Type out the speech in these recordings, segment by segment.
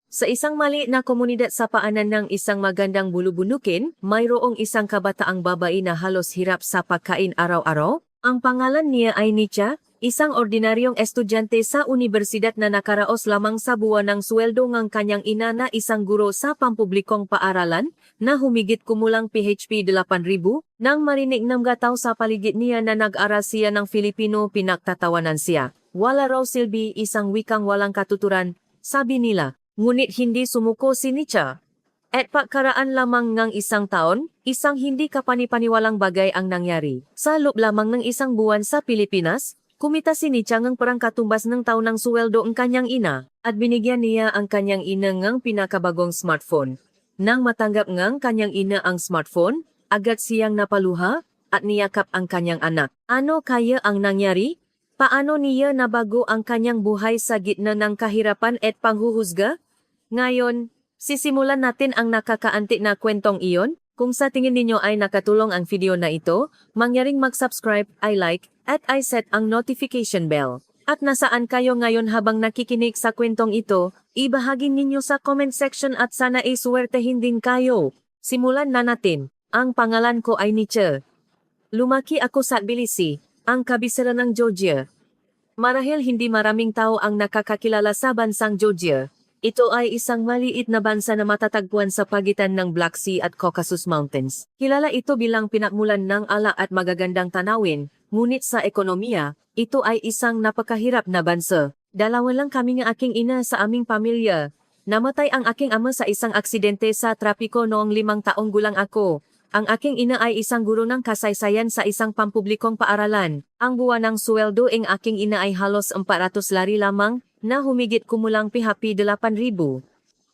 Sa isang maliit na komunidad sa paanan ng isang magandang bulubunukin, mayroong isang kabataang babae na halos hirap sa pagkain araw-araw. Ang pangalan niya ay Nietzsche, isang ordinaryong estudyante sa universidad na nakaraos lamang sa buwan ng sweldo ng kanyang ina na isang guro sa pampublikong paaralan na humigit kumulang PHP 8,000. Nang marinig ng gataw sa paligid niya na nag-aral siya ng Filipino, pinagtatawanan siya. Wala raw silbi, isang wikang walang katuturan, sabi nila. Ngunit hindi sumuko si Nietzsche. At pagkaraan lamang ng isang taon, isang hindi kapanipaniwalang bagay ang nangyari. Sa loob lamang ng isang buwan sa Pilipinas, kumita si Nietzsche ng parang katumbas ng taon ng sweldo ang kanyang ina, at binigyan niya ang kanyang ina ng pinakabagong smartphone. Nang matanggap ng kanyang ina ang smartphone, agad siyang napaluha at niyakap ang kanyang anak. Ano kaya ang nangyari? Paano niya nabago ang kanyang buhay sa gitna ng kahirapan at panghuhusga? Ngayon, sisimulan natin ang nakakaanti na kwentong iyon. Kung sa tingin ninyo ay nakatulong ang video na ito, mangyaring mag-subscribe, i-like, at i-set ang notification bell. At nasaan kayo ngayon habang nakikinig sa kwentong ito, ibahagi ninyo sa comment section at sana iswertehin din kayo. Simulan na natin. Ang pangalan ko ay Nietzsche. Lumaki ako sa Tbilisi, ang kabisera ng Georgia. Marahil hindi maraming tao ang nakakakilala sa bansang Georgia. Ito ay isang maliit na bansa na matatagpuan sa pagitan ng Black Sea at Caucasus Mountains. Kilala ito bilang pinakmulan ng ala at magagandang tanawin, ngunit sa ekonomiya, ito ay isang napakahirap na bansa. Dalawa lang kami ng aking ina sa aming pamilya. Namatay ang aking ama sa isang aksidente sa trapiko noong 5 taong gulang ako. Ang aking ina ay isang guro ng kasaysayan sa isang pampublikong paaralan. Ang buwan ng sweldo ng aking ina ay halos 400 lari lamang, na humigit kumulang PHP 8,000.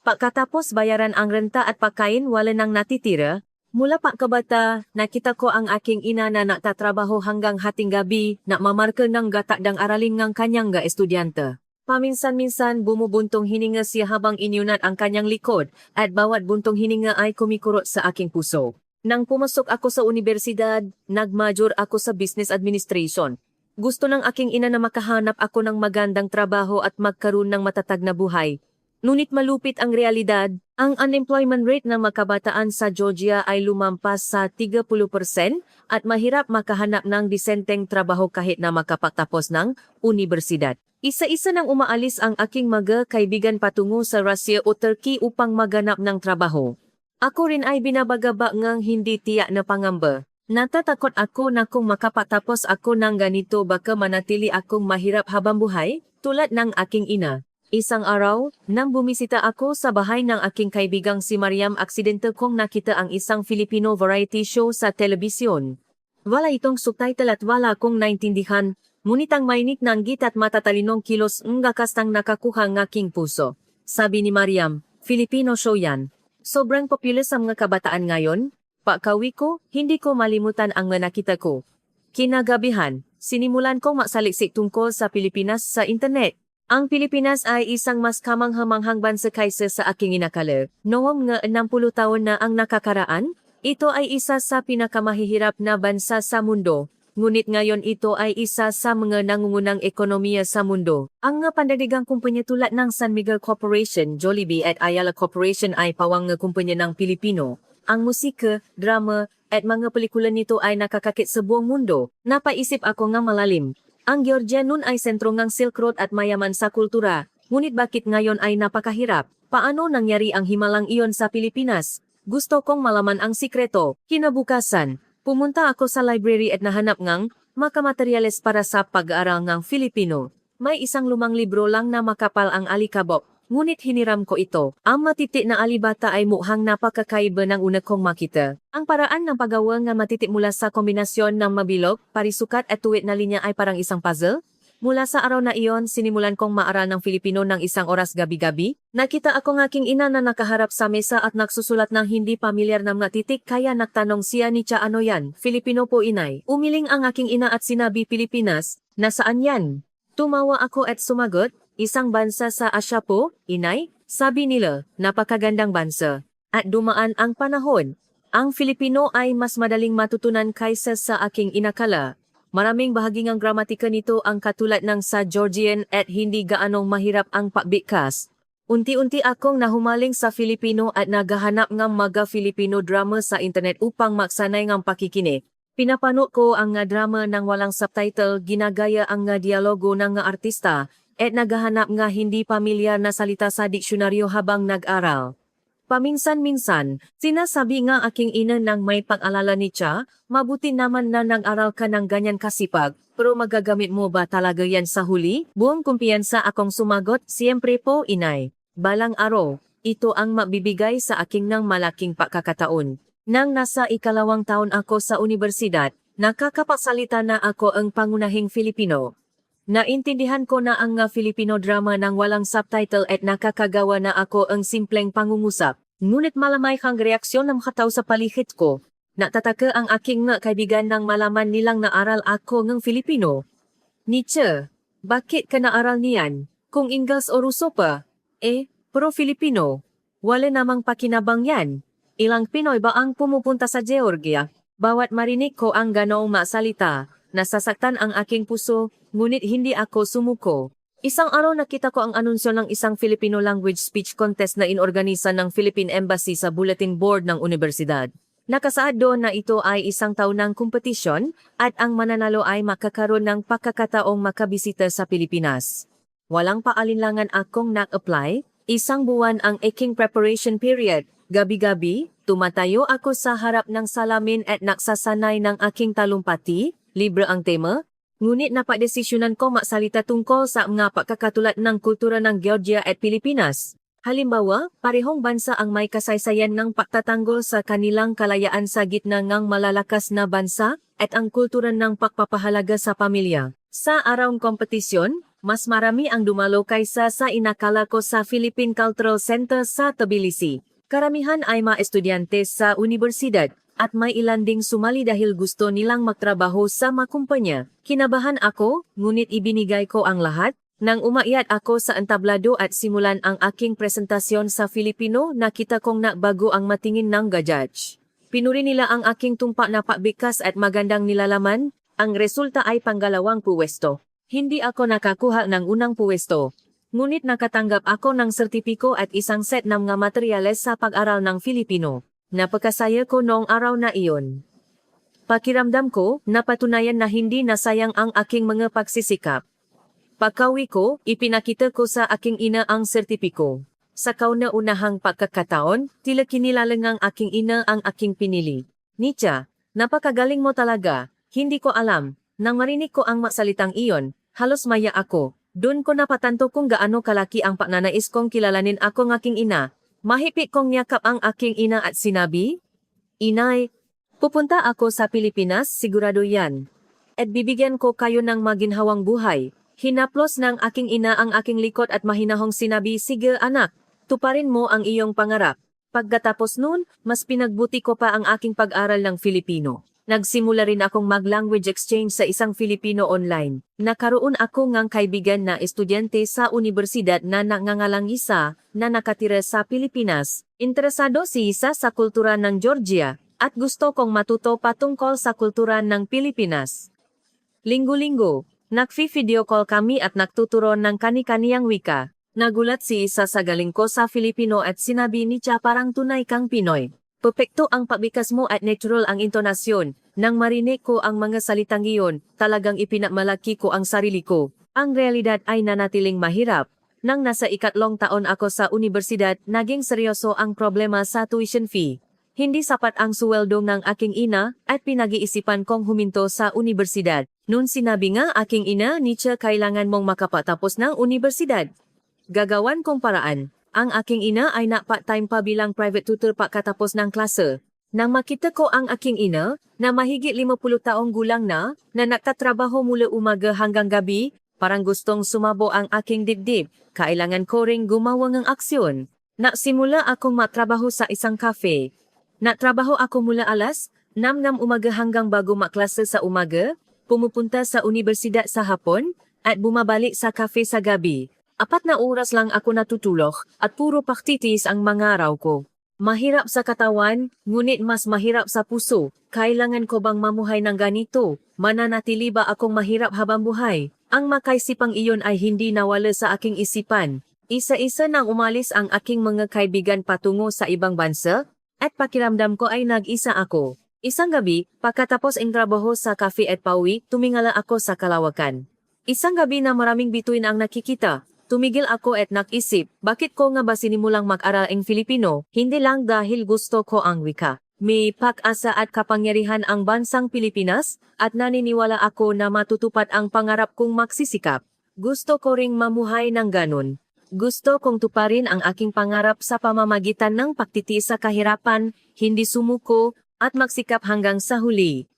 Pagkatapos bayaran ang renta at pagkain wala nang natitira, mula pagkabata, nakita ko ang aking ina na nagtatrabaho hanggang hating gabi na mamarka ng gatakdang araling ng kanyang estudyante. Paminsan-minsan bumubuntong hininga siya habang inyunat ang kanyang likod at bawat buntong hininga ay kumikurot sa aking puso. Nang pumasok ako sa universidad, nag-major ako sa business administration. Gusto ng aking ina na makahanap ako ng magandang trabaho at magkaroon ng matatag na buhay. Ngunit malupit ang realidad, ang unemployment rate ng makabataan sa Georgia ay lumampas sa 30% at mahirap makahanap ng disenteng trabaho kahit na makapagtapos ng universidad. Isa-isa nang umaalis ang aking mga kaibigan patungo sa Russia o Turkey upang maganap ng trabaho. Ako rin ay binabagaba ngang hindi tiyak na pangamba. Natatakot ako na kung makapatapos ako ng ganito baka manatili akong mahirap habang buhay, tulad ng aking ina. Isang araw, nang bumisita ako sa bahay ng aking kaibigang si Mariam, aksidente kong nakita ang isang Filipino variety show sa telebisyon. Wala itong subtitle at wala akong naintindihan, ngunit ang mainit ng git at matatalinong kilos ng gakastang nakakuha ng aking puso. Sabi ni Mariam, Filipino show yan. Sobrang popular sa mga kabataan ngayon. Pagkawi ko, hindi ko malimutan ang nakita ko. Kinagabihan, sinimulan kong magsaliksik tungkol sa Pilipinas sa internet. Ang Pilipinas ay isang mas kamanghamanghang bansa kaysa sa aking inakala. Noong nga 60 taon na ang nakakaraan, ito ay isa sa pinakamahihirap na bansa sa mundo. Ngunit ngayon ito ay isa sa mga nangungunang ekonomiya sa mundo. Ang nga pandakigang kumpanya tulad ng San Miguel Corporation, Jollibee at Ayala Corporation ay pawang nga kumpanya ng Pilipino. Ang musika, drama, at mga pelikula nito ay nakakakit sa buong mundo. Napaisip ako nga malalim. Ang Georgia noon ay sentro ng Silk Road at mayaman sa kultura. Ngunit bakit ngayon ay napakahirap? Paano nangyari ang himalang iyon sa Pilipinas? Gusto kong malaman ang sikreto. Kinabukasan, pumunta ako sa library at nahanap ngang makamateryales para sa pag-aaral ng Filipino. May isang lumang libro lang na makapal ang alikabok. Ngunit hiniram ko ito. Ang matitik na alibata ay mukhang napakakaiba ng una kong makita. Ang paraan ng paggawa ng matitik mula sa kombinasyon ng mabilog, parisukat at tuwid na linya ay parang isang puzzle. Mula sa araw na iyon, sinimulan kong maaral ng Filipino ng isang oras gabi-gabi. Nakita ako ng aking ina na nakaharap sa mesa at nagsusulat ng hindi pamilyar na matitik kaya nagtanong siya ni Cha, ano yan? Filipino po, inay. Umiling ang aking ina at sinabi, Pilipinas. Nasaan yan? Tumawa ako at sumagot, isang bansa sa Asya po, inay, sabi nila, napakagandang bansa. At dumaan ang panahon. Ang Filipino ay mas madaling matutunan kaysa sa aking inakala. Maraming bahagi ng gramatika nito ang katulad ng sa Georgian at hindi gaanong mahirap ang pagbigkas. Unti-unti akong nahumaling sa Filipino at nagahanap ng mga Filipino drama sa internet upang maksanay ng pakikini. Pinapanood ko ang nga drama ng walang subtitle, ginagaya ang nga dialogo ng nga artista, at nagahanap nga hindi pamilyar na salita sa diksyonaryo habang nag-aral. Paminsan-minsan, sinasabi nga aking ina nang may pag-alala ni Cha, mabuti naman na nag-aral ka ng ganyan kasipag, pero magagamit mo ba talaga yan sa huli? Buong kumpiyansa akong sumagot, siyempre po inay. Balang araw, ito ang mabibigay sa aking ng malaking pagkakataon. Nang nasa ikalawang taon ako sa universidad, nakakapagsalita na ako ang pangunahing Filipino. Naintindihan ko na ang nga Filipino drama ng walang subtitle at nakakagawa na ako ang simpleng pangungusap. Ngunit malamay kang reaksyon ng kataw sa paligid ko. Natataka ang aking nga kaibigan nang malaman nilang naaral ako ng Filipino. Nietzsche, bakit ka naaral niyan? Kung Ingles o Ruso pa? Pro Filipino. Wala namang pakinabang yan. Ilang Pinoy ba ang pumupunta sa Georgia? Bawat marinig ko ang ganoong masalita, nasasaktan ang aking puso, ngunit hindi ako sumuko. Isang araw nakita ko ang anunsyo ng isang Filipino language speech contest na inorganisa ng Philippine Embassy sa bulletin board ng universidad. Nakasaad doon na ito ay isang taunang kompetisyon at ang mananalo ay makakaroon ng pagkakataong makabisita sa Pilipinas. Walang paalinlangan akong nag-apply, isang buwan ang aking preparation period. Gabi-gabi, tumatayo ako sa harap ng salamin at naksasanay ng aking talumpati, libre ang tema, ngunit napadesisyonan ko maksalita tungkol sa mga pagkakatulat ng kultura ng Georgia at Pilipinas. Halimbawa, parehong bansa ang may kasaysayan ng pagtatanggol sa kanilang kalayaan sa gitna ng malalakas na bansa at ang kultura ng pagpapahalaga sa pamilya. Sa arawng kompetisyon, mas marami ang dumalo kaysa sa inakala ko sa Philippine Cultural Center sa Tbilisi. Karamihan ay mga estudyante sa universidad at may ilan ding sumali dahil gusto nilang magtrabaho sa makumpanya. Kinabahan ako, ngunit ibinigay ko ang lahat. Nang umakyat ako sa entablado at simulan ang aking presentasyon sa Filipino, nakita kong nagbago ang matingin ng judge. Pinuri nila ang aking tumpak na pakbikas at magandang nilalaman. Ang resulta ay panggalawang puwesto. Hindi ako nakakuha ng unang puwesto. Ngunit nakatanggap ako ng sertipiko at isang set ng mga materyales sa pag-aral ng Filipino. Napakasaya ko noong araw na iyon. Pakiramdam ko, napatunayan na hindi nasayang ang aking mga pagsisikap. Pagkawi ko, ipinakita ko sa aking ina ang sertipiko. Sa kauna-unahang pagkakataon, tila kinilalang ang aking ina ang aking pinili. Nietzsche, napakagaling mo talaga. Hindi ko alam. Nang marinig ko ang maksalitang iyon, halos maya ako. Doon ko napatanto kung gaano kalaki ang pagnanais kong kilalanin ako ng aking ina. Mahipik kong niyakap ang aking ina at sinabi, "Inay, pupunta ako sa Pilipinas, sigurado yan. At bibigyan ko kayo ng maginhawang buhay." Hinaplos ng aking ina ang aking likod at mahinahong sinabi, "Sige anak, tuparin mo ang iyong pangarap." Pagkatapos nun, mas pinagbuti ko pa ang aking pag-aral ng Filipino. Nagsimula rin akong mag-language exchange sa isang Filipino online. Nakaroon ako ngang kaibigan na estudyante sa universidad na nangangalang isa na nakatira sa Pilipinas. Interesado si isa sa kultura ng Georgia at gusto kong matuto patungkol sa kultura ng Pilipinas. Linggo-linggo, nagfi-video call kami at nagtuturon ng kani-kaniyang wika. Nagulat si isa sa galing ko sa Filipino at sinabi ni Cha, "Parang tunay kang Pinoy. Perpekto ang pabikas mo at natural ang intonasyon." Nang marinig ko ang mga salitang iyon, talagang ipinamalaki ko ang sarili ko. Ang realidad ay nanatiling mahirap. Nang nasa ikatlong taon ako sa universidad, naging seryoso ang problema sa tuition fee. Hindi sapat ang suweldo ng aking ina at pinag-iisipan kong huminto sa universidad. Noon sinabi nga aking ina, "Nietzsche, kailangan mong makapatapos ng universidad." Gagawan kong paraan. Ang aking ina ay na-part-time pa bilang private tutor pagkatapos ng klase. Nang makita ko ang aking ina, na mahigit 50 taong gulang na nagtatrabaho mula umaga hanggang gabi, parang gustong sumabo ang aking dibdib. Kailangan ko ring gumawa ng aksyon. Nagsimula akong matrabaho sa isang cafe. Natrabaho ako mula alas 6 ng umaga hanggang bago maklase sa umaga, pumupunta sa universidad sa hapon, at bumabalik sa cafe sa gabi. 4 na oras lang ako natutulog at puro paktitis ang mga araw ko. Mahirap sa katawan, ngunit mas mahirap sa puso. Kailangan ko bang mamuhay ng ganito? Mananatili ba akong mahirap habang buhay? Ang makaisipang iyon ay hindi nawala sa aking isipan. Isa-isa nang umalis ang aking mga kaibigan patungo sa ibang bansa, at pakiramdam ko ay nag-isa ako. Isang gabi, pagkatapos ang trabaho sa cafe at pauwi, tumingala ako sa kalawakan. Isang gabi na maraming bituin ang nakikita. Tumigil ako at nag-isip, bakit ko nga ba sinimulang mag-aral ang Filipino? Hindi lang dahil gusto ko ang wika. May pag-asa at kapangyarihan ang bansang Pilipinas, at naniniwala ako na matutupad ang pangarap kong magsisikap. Gusto ko ring mamuhay ng ganun. Gusto kong tuparin ang aking pangarap sa pamamagitan ng pagtitiis sa kahirapan, hindi sumuko, at magsikap hanggang sa huli.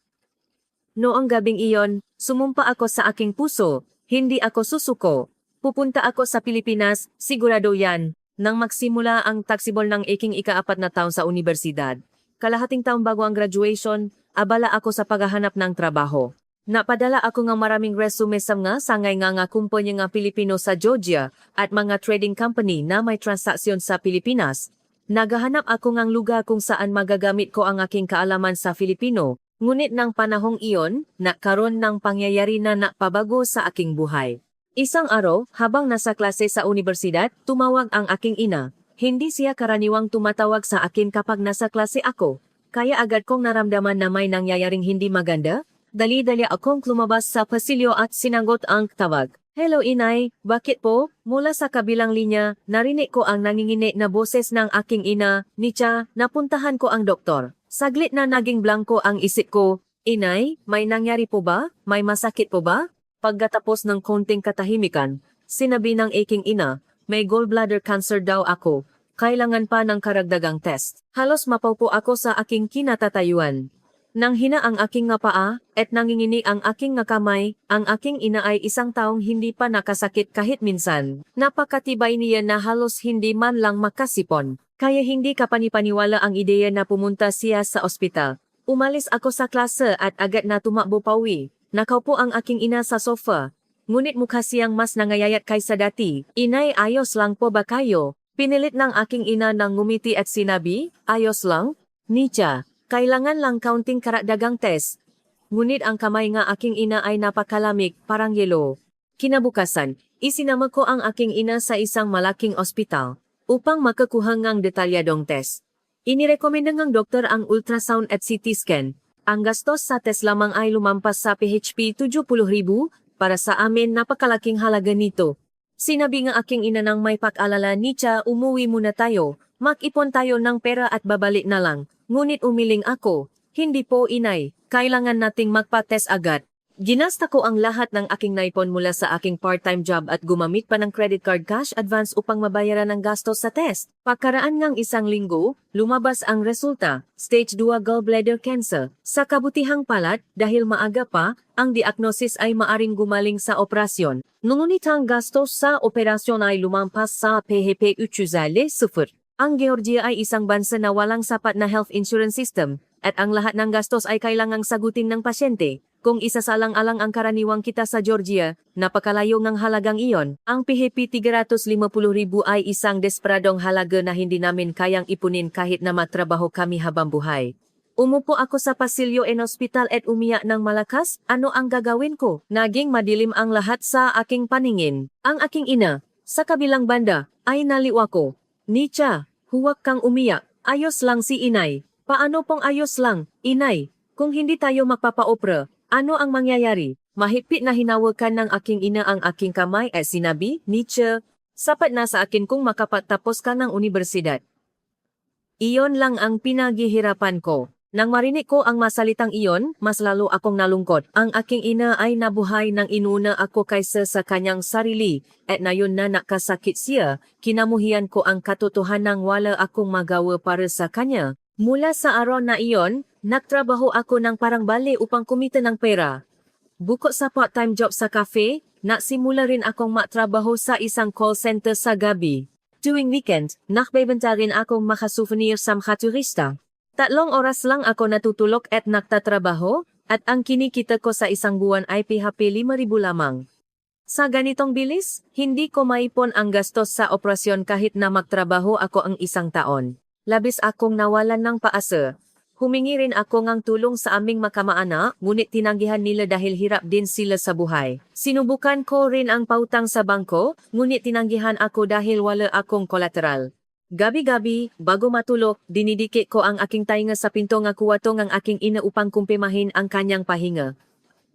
Noong gabing iyon, sumumpa ako sa aking puso, hindi ako susuko. Pupunta ako sa Pilipinas, sigurado yan, nang magsimula ang taksibol ng aking ika-4 na taon sa universidad. Kalahating taon bago ang graduation, abala ako sa paghahanap ng trabaho. Napadala ako ng maraming resume sa mga sangay nga kumpanya nga Pilipino sa Georgia at mga trading company na may transaksyon sa Pilipinas. Naghahanap ako ng lugar kung saan magagamit ko ang aking kaalaman sa Filipino, ngunit ng panahong iyon, nagkaroon ng pangyayari na nakpabago sa aking buhay. Isang araw, habang nasa klase sa universidad, tumawag ang aking ina. Hindi siya karaniwang tumatawag sa akin kapag nasa klase ako, kaya agad kong naramdaman na may nangyayaring hindi maganda. Dali-dali akong lumabas sa pasilyo at sinagot ang tawag. Hello inay, bakit po? Mula sa kabilang linya, narinig ko ang nanginginig na boses ng aking ina, Nicha, napuntahan ko ang doktor. Saglit na naging blanko ang isip ko. Inay, may nangyari po ba? May masakit po ba? Pagkatapos ng konting katahimikan, sinabi ng aking ina, may gallbladder cancer daw ako. Kailangan pa ng karagdagang test. Halos mapaupo ako sa aking kinatatayuan. Nang hina ang aking nga paa, at nanginginig ang aking nga kamay, ang aking ina ay isang taong hindi pa nakasakit kahit minsan. Napakatibay niya na halos hindi man lang makasipon. Kaya hindi kapanipaniwala ang ideya na pumunta siya sa ospital. Umalis ako sa klase at agad na tumakbo pauwi. Nakaupo ang aking ina sa sofa. Ngunit mukha siyang mas nangayayat kaysa dati. Inay, ayos lang po ba kayo? Pinilit ng aking ina nang ngumiti at sinabi, ayos lang? Nicha. Kailangan lang kaunting karagdagang test. Ngunit ang kamay nga aking ina ay napakalamig, parang yelo. Kinabukasan, isinama ko ang aking ina sa isang malaking ospital upang makakuha ng detalyadong test. Inirekomenda ng doktor ang ultrasound at CT scan. Ang gastos sa test lamang ay lumampas sa PHP 70,000 para sa amin napakalaking halaga nito. Sinabi ng aking ina nang may pag-alala, Nicha, umuwi muna tayo. Mag-ipon tayo ng pera at babalik na lang. Ngunit umiling ako, hindi po inay, kailangan nating magpa-test agad. Ginasta ko ang lahat ng aking naipon mula sa aking part-time job at gumamit pa ng credit card cash advance upang mabayaran ang gastos sa test. Pagkaraan ng isang linggo, lumabas ang resulta, stage 2 gallbladder cancer. Sa kabutihang palad, dahil maaga pa, ang diagnosis ay maaring gumaling sa operasyon. Ngunit ang gastos sa operasyon ay lumampas sa PHP 300,000. Ang Georgia ay isang bansa na walang sapat na health insurance system, at ang lahat ng gastos ay kailangang sagutin ng pasyente. Kung isasalang-alang ang karaniwang kita sa Georgia, napakalayo ng halagang iyon. Ang PHP 350,000 ay isang desperadong halaga na hindi namin kayang ipunin kahit na matrabaho kami habang buhay. Umupo ako sa pasilyo en ospital at umiyak ng malakas. Ano ang gagawin ko? Naging madilim ang lahat sa aking paningin. Ang aking ina, sa kabilang banda, ay naliw ako. Nicha, huwag kang umiyak. Ayos lang si inay. Paano pong ayos lang, inay? Kung hindi tayo magpapaopera, ano ang mangyayari? Mahigpit na hinawakan ng aking ina ang aking kamay at sinabi, Nicha, sapat na sa akin kung makapagtapos ka ng universidad. Iyon lang ang pinaghihirapan ko. Nang marinig ko ang masalitang iyon, mas lalo akong nalungkot. Ang aking ina ay nabuhay nang inuna ako kaysa sa kanyang sarili, at nayon na nakasakit siya, kinamuhian ko ang katotohanang wala akong magawa para sa kanya. Mula sa araw na iyon, nagtrabaho ako ng parang bale upang kumita ng pera. Bukod sa part-time job sa cafe, nagsimula rin akong matrabaho sa isang call center sa gabi. Tuwing weekend, nakbebenta rin akong makasouvenir sa mga turista. 3 oras lang ako natutulog at nagtatrabaho, at ang kinikita ko sa isang buwan ay PHP 5,000 lamang. Sa ganitong bilis, hindi ko maipon ang gastos sa operasyon kahit na magtrabaho ako ang isang taon. Labis akong nawalan ng paasa. Humingi rin ako ng tulong sa aming makamaanak, ngunit tinanggihan nila dahil hirap din sila sa buhay. Sinubukan ko rin ang pautang sa bangko, ngunit tinanggihan ako dahil wala akong kolateral. Gabi-gabi, bago matulog, dinidikit ko ang aking tainga sa pinto ng kuwato ng aking ina upang kumpimahin ang kanyang pahinga.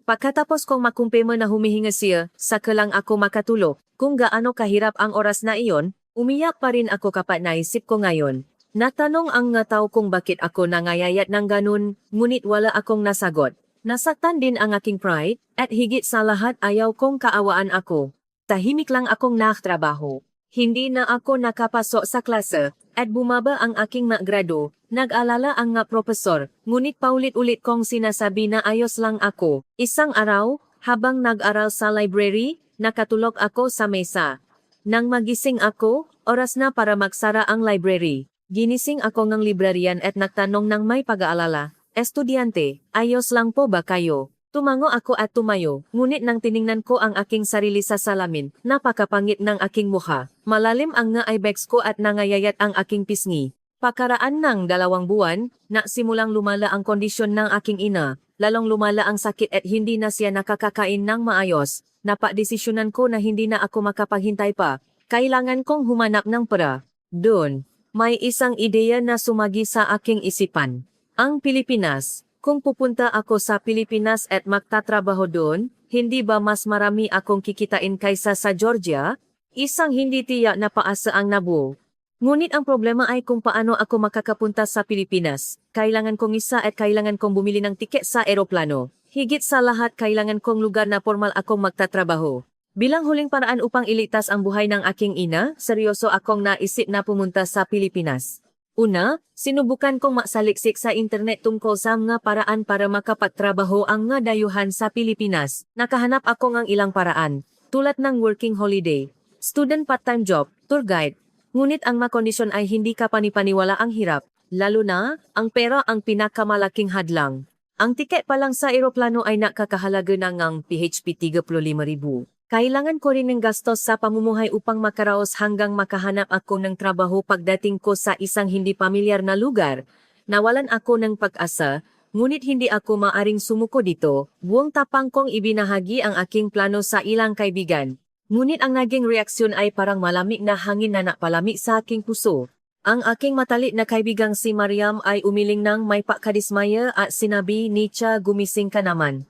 Pagkatapos kong makumpirma na humihinga siya, saka lang ako makatulog. Kung gaano kahirap ang oras na iyon, umiyak pa rin ako kapag naisip ko ngayon. Natanong ang nga tao kung bakit ako nangayayat ng ganun, ngunit wala akong nasagot. Nasaktan din ang aking pride, at higit sa lahat ayaw kong kaawaan ako. Tahimik lang akong nakatrabaho. Hindi na ako nakapasok sa klase, at bumaba ang aking maggrado. Nag-alala ang nga profesor, ngunit paulit-ulit kong sinasabi na ayos lang ako. Isang araw, habang nag-aral sa library, nakatulog ako sa mesa. Nang magising ako, oras na para magsara ang library. Ginising ako ng librarian at nagtanong ng may pag-aalala, "Estudyante, ayos lang po ba kayo?" Tumango ako at tumayo, ngunit nang tiningnan ko ang aking sarili sa salamin, napakapangit ng aking mukha. Malalim ang nga eyebags ko at nangayayat ang aking pisngi. Pakaraan ng 2 buwan, simulang lumala ang kondisyon ng aking ina. Lalong lumala ang sakit at hindi na siya nakakakain ng maayos. Napadesisyonan ko na hindi na ako makapaghintay pa. Kailangan kong humanap ng pera. Doon, may isang ideya na sumagi sa aking isipan. Ang Pilipinas. Kung pupunta ako sa Pilipinas at magtatrabaho doon, hindi ba mas marami akong kikitain kaysa sa Georgia? Isang hindi tiyak na paasa ang nabuo. Ngunit ang problema ay kung paano ako makakapunta sa Pilipinas. Kailangan kong isa at kailangan kong bumili ng tiket sa eroplano. Higit sa lahat, kailangan kong lugar na formal akong magtatrabaho. Bilang huling paraan upang iligtas ang buhay ng aking ina, seryoso akong naisip na pumunta sa Pilipinas. Una, sinubukan kong magsaliksik sa internet tungkol sa mga paraan para makapagtrabaho ang nga dayuhan sa Pilipinas. Nakahanap ako ng ilang paraan, tulad ng working holiday, student part-time job, tour guide. Ngunit ang mga kondisyon ay hindi ka panipaniwala ang hirap, lalo na, ang pera ang pinakamalaking hadlang. Ang tiket pa lang sa eroplano ay nakakahalaga na ng PHP 35,000. Kailangan ko rin ng gastos sa pamumuhay upang makaraos hanggang makahanap ako ng trabaho pagdating ko sa isang hindi pamilyar na lugar. Nawalan ako ng pag-asa, ngunit hindi ako maaring sumuko dito. Buong tapang kong ibinahagi ang aking plano sa ilang kaibigan. Ngunit ang naging reaksyon ay parang malamig na hangin na napalamig sa aking puso. Ang aking matalit na kaibigang si Mariam ay umiling ng may pakadismaya at sinabi, "Nietzsche, gumising ka naman.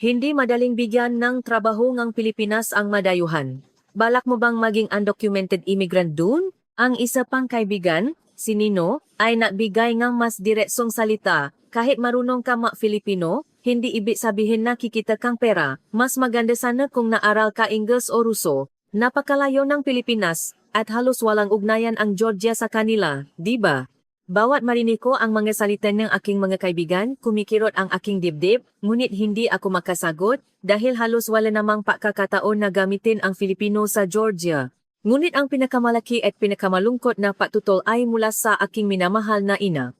Hindi madaling bigyan ng trabaho ng Pilipinas ang madayuhan. Balak mo bang maging undocumented immigrant dun?" Ang isa pang kaibigan, si Nino, ay nagbigay ng mas diretsong salita. "Kahit marunong ka Filipino, hindi ibig sabihin na kikita kang pera. Mas maganda sana kung naaral ka Ingles o Ruso. Napakalayo ng Pilipinas, at halos walang ugnayan ang Georgia sa kanila, di ba?" Bawat marinig ko ang mga salita ng aking mga kaibigan, kumikirot ang aking dibdib, ngunit hindi ako makasagot dahil halos wala namang pagkakataon na gamitin ang Filipino sa Georgia. Ngunit ang pinakamalaki at pinakamalungkot na patutol ay mula sa aking minamahal na ina.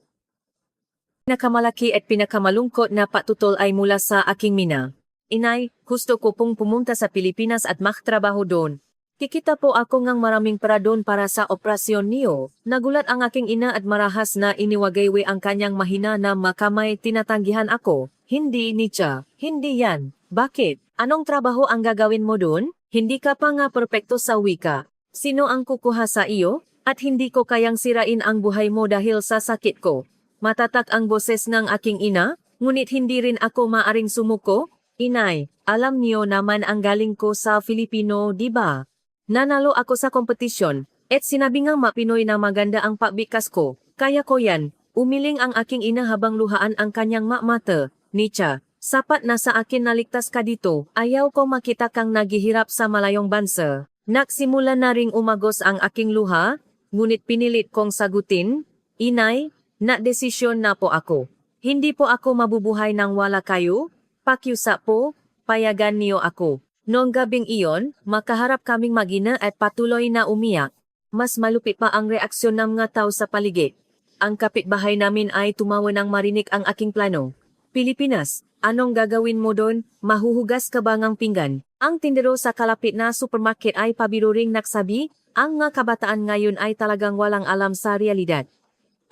Pinakamalaki at pinakamalungkot na patutol ay mula sa aking mina. "Inay, gusto ko pong pumunta sa Pilipinas at magtrabaho doon. Kikita po ako ng maraming pera doon para sa operasyon niyo." Nagulat ang aking ina at marahas na iniwagaywi ang kanyang mahina na makamay. Tinatanggihan ako. "Hindi, Nietzsche. Hindi yan. Bakit? Anong trabaho ang gagawin mo doon? Hindi ka pa nga perpekto sa wika. Sino ang kukuha sa iyo? At hindi ko kayang sirain ang buhay mo dahil sa sakit ko." Matatak ang boses ng aking ina, ngunit hindi rin ako maaring sumuko. "Inay, alam niyo naman ang galing ko sa Filipino, di ba? Nanalo ako sa kompetisyon, at sinabi ngang mapinoy na maganda ang pagbikas ko. Kaya ko yan." Umiling ang aking ina habang luhaan ang kanyang mata. "Nietzsche, sapat na sa akin na ligtas ka dito. Ayaw ko makita kang naghihirap sa malayong bansa." Nagsimula na ring umagos ang aking luha, ngunit pinilit kong sagutin, "Inay, desisyon na po ako. Hindi po ako mabubuhay nang wala kayo. Pakiusap po, payagan niyo ako." Noong gabing iyon, makaharap kaming mag-ina at patuloy na umiyak. Mas malupit pa ang reaksyon ng mga tao sa paligid. Ang kapitbahay namin ay tumawa nang marinig ang aking plano. "Pilipinas, anong gagawin mo doon? Mahuhugas ka ba ng pinggan?" Ang tindero sa kalapit na supermarket ay pabiruring nagsabi, "Ang mga kabataan ngayon ay talagang walang alam sa realidad."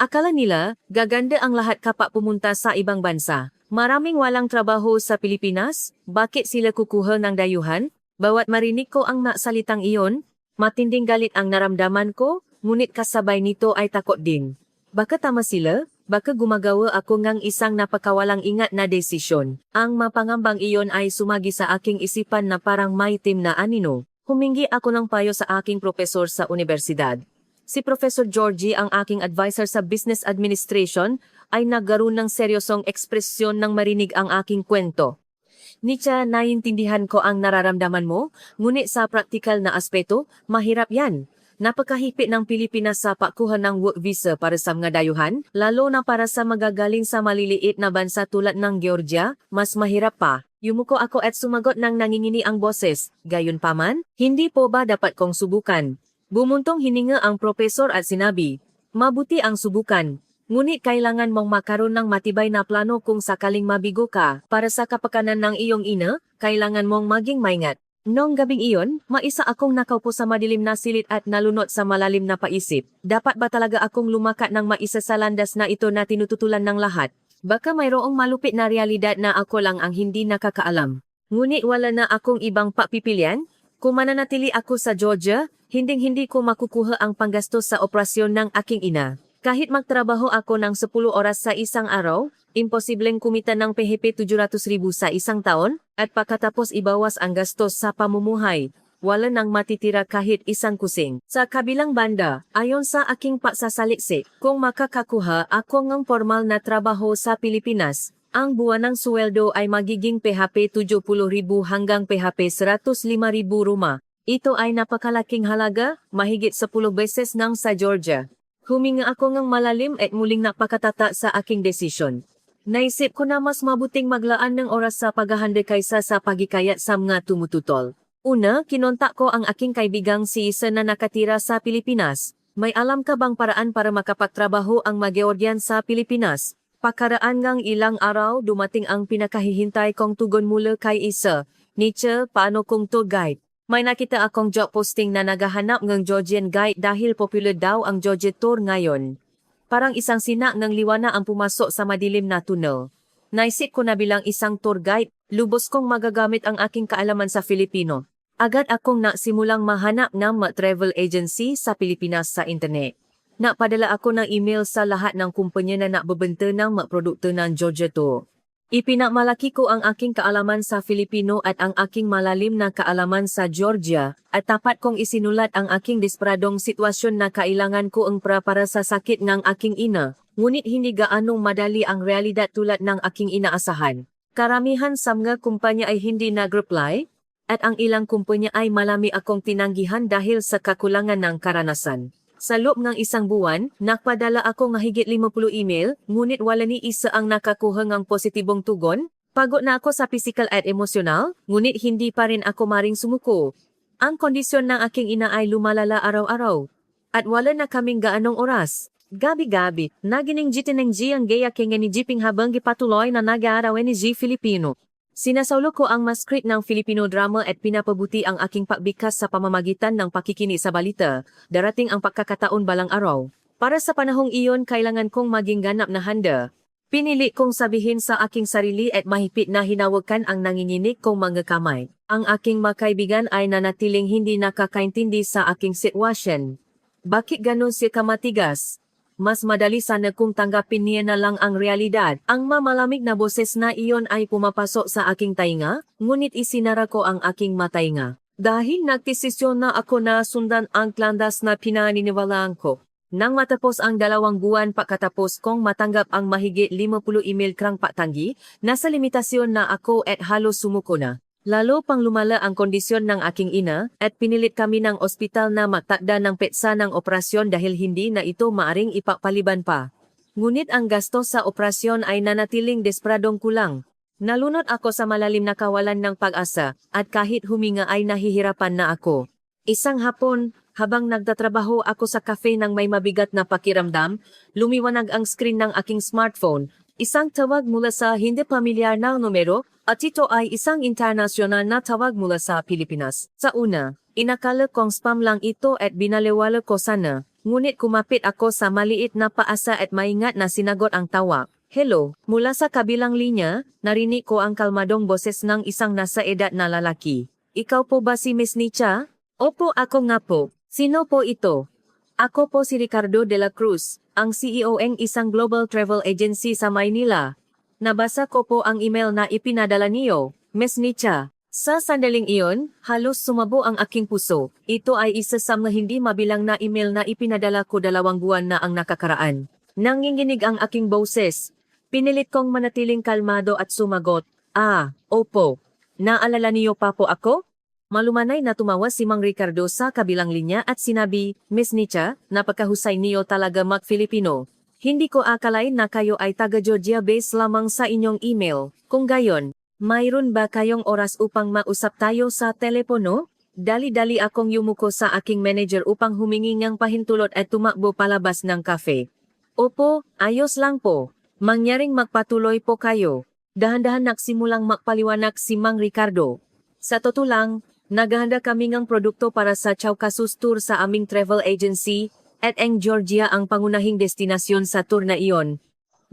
Akala nila, gaganda ang lahat kapag pumunta sa ibang bansa. Maraming walang trabaho sa Pilipinas, bakit sila kukuha ng dayuhan? Bawat marinig ko ang salitang iyon, matinding galit ang naramdaman ko, ngunit kasabay nito ay takot din. Baka tama sila, baka gumagawa ako ng isang napakawalang ingat na desisyon. Ang mapangambang iyon ay sumagi sa aking isipan na parang maitim na anino. Humingi ako ng payo sa aking propesor sa universidad. Si Professor Georgie, ang aking advisor sa Business Administration, ay nagkaroon ng seryosong ekspresyon nang marinig ang aking kwento. Nicha, naiintindihan ko ang nararamdaman mo, ngunit sa praktikal na aspeto, mahirap yan. Napakahigpit ng Pilipinas sa pagkuha ng work visa para sa mga dayuhan, lalo na para sa magagaling sa maliliit na bansa tulad ng Georgia, mas mahirap pa. Yumuko ako at sumagot ng nangingini ang boses. Gayunpaman, hindi po ba dapat kong subukan? Bumuntong hininga ang propesor at sinabi, mabuti ang subukan. Ngunit kailangan mong makaroon ng matibay na plano kung sakaling mabigo ka. Para sa kapakanan ng iyong ina, kailangan mong maging maingat. Noong gabing iyon, maisa akong nakaupo sa madilim na silid at nalunod sa malalim na paisip. Dapat ba talaga akong lumakat ng maisa sa landas na ito na tinututulan ng lahat? Baka mayroong malupit na realidad na ako lang ang hindi nakakaalam. Ngunit wala na akong ibang papipilian. Kung mananatili ako sa Georgia, hinding-hindi ko makukuha ang panggastos sa operasyon ng aking ina. Kahit magtrabaho ako ng 10 oras sa isang araw, imposibleng kumita ng PHP 700,000 sa isang taon, at pagkatapos ibawas ang gastos sa pamumuhay, wala nang matitira kahit isang kusing. Sa kabilang banda, ayon sa aking pagsasaliksik, kung makakakuha ako ng formal na trabaho sa Pilipinas, ang buwanang sweldo ay magiging PHP 70,000 hanggang PHP 105,000 ruma. Ito ay napakalaking halaga, mahigit 10 beses nang sa Georgia. Huminga ako ng malalim at muling napakatata sa aking desisyon. Naisip ko na mas mabuting maglaan ng oras sa paghahanda kaysa sa pagikayat sa mga tumututol. Una, kinontak ko ang aking kaibigang si Isa na nakatira sa Pilipinas. May alam ka bang paraan para makapagtrabaho ang mga Georgian sa Pilipinas? Pakaraan ngang ilang araw dumating ang pinakahihintay kong tugon mula kay Isa. Nietzsche, paano kong tour guide? May nakita akong job posting na naghahanap ng Georgian guide dahil popular daw ang Georgia tour ngayon. Parang isang sinak ng liwana ang pumasok sa madilim na tunnel. Naisip ko na bilang isang tour guide, lubos kong magagamit ang aking kaalaman sa Filipino. Agad akong nasimulang mahanap ng travel agency sa Pilipinas sa internet. Napadala ako ng email sa lahat ng kumpanya na nakbebenta ng produkto ng Georgia tour. Ipinamalaki ko ang aking kaalaman sa Filipino at ang aking malalim na kaalaman sa Georgia, at tapat kong isinulat ang aking desperadong sitwasyon na kailangan ko ang para sa sakit ng aking ina, ngunit hindi gaanong madali ang realidad tulad ng aking inaasahan. Karamihan sa mga kumpanya ay hindi nag-reply, at ang ilang kumpanya ay malami akong tinanggihan dahil sa kakulangan ng karanasan. Sa loob ng isang buwan, nakpadala ako ng higit 50 email, ngunit wala ni isa ang nakakuha ng positibong tugon. Pagod na ako sa physical at emosyonal, ngunit hindi pa rin ako maring sumuko. Ang kondisyon ng aking ina ay lumalala araw-araw. At wala na kaming gaanong oras. Gabi-gabi, nagining jitin ng G ang gaya kinga ni Jiping habang gipatuloy na nag-aaraw ni G Filipino. Sinasaulo ko ang mga script ng Filipino drama at pinapabuti ang aking pagbikas sa pamamagitan ng pakikinig sa balita. Darating ang pagkakataon balang araw. Para sa panahong iyon, kailangan kong maging ganap na handa. Pinili kong sabihin sa aking sarili at mahigpit na hinawakan ang nanginginig kong mga kamay. Ang aking mga kaibigan ay nanatiling hindi nakakaintindi sa aking sitwasyon. Bakit ganon siya kamatigas? Mas madali sana kung tanggapin niya na lang ang realidad. Ang mamalamig na boses na iyon ay pumapasok sa aking tainga, ngunit isinara ko ang aking matainga. Dahil nagdesisyon na ako na sundan ang landas na pinaniniwalaan ko. Nang matapos ang 2 buwan pagkatapos kong matanggap ang mahigit 50 email krang patanggi, nasa limitasyon na ako at halos sumuko na. Lalo pang lumala ang kondisyon ng aking ina at pinilit kami ng ospital na magtakda ng petsa ng operasyon dahil hindi na ito maaring ipapaliban pa. Ngunit ang gastos sa operasyon ay nanatiling desperadong kulang. Nalunod ako sa malalim na kawalan ng pag-asa at kahit huminga ay nahihirapan na ako. Isang hapon, habang nagtatrabaho ako sa cafe ng may mabigat na pakiramdam, lumiwanag ang screen ng aking smartphone. Isang tawag mula sa hindi pamilyar na numero at ito ay isang internasyonal na tawag mula sa Pilipinas. Sa una, inakala kong spam lang ito at binaliwala ko sana. Ngunit kumapit ako sa maliit na paasa at maingat na sinagot ang tawag. Hello, mula sa kabilang linya, narinig ko ang kalmadong boses ng isang nasa edad na lalaki. Ikaw po ba si Miss Nicha? Opo, ako nga po. Sino po ito? Ako po si Ricardo de la Cruz, ang CEO ng isang global travel agency sa Maynila. Nabasa ko po ang email na ipinadala niyo, Miss Nicha. Sa sandaling iyon, halos sumabo ang aking puso. Ito ay isa sa mga hindi mabilang na email na ipinadala ko 2 buwan na ang nakakaraan. Nanginginig ang aking boses. Pinilit kong manatiling kalmado at sumagot, opo. Naalala niyo pa po ako? Malumanay na tumawa si Mang Ricardo sa kabilang linya at sinabi, Miss Nicha, napakahusay niyo talaga mag-Filipino. Hindi ko akalain na kayo ay taga-Georgia base lamang sa inyong email. Kung gayon, mayroon ba kayong oras upang mausap tayo sa telepono? Dali-dali akong yumuko sa aking manager upang humingi ng pahintulot at tumakbo palabas ng kafe. Opo, ayos lang po. Mangyaring magpatuloy po kayo. Dahan-dahan nagsimulang magpaliwanag si Mang Ricardo. Sa totoo lang, naghahanda kami ng produkto para sa Caucasus Tour sa aming travel agency at ang Georgia ang pangunahing destinasyon sa tour na iyon.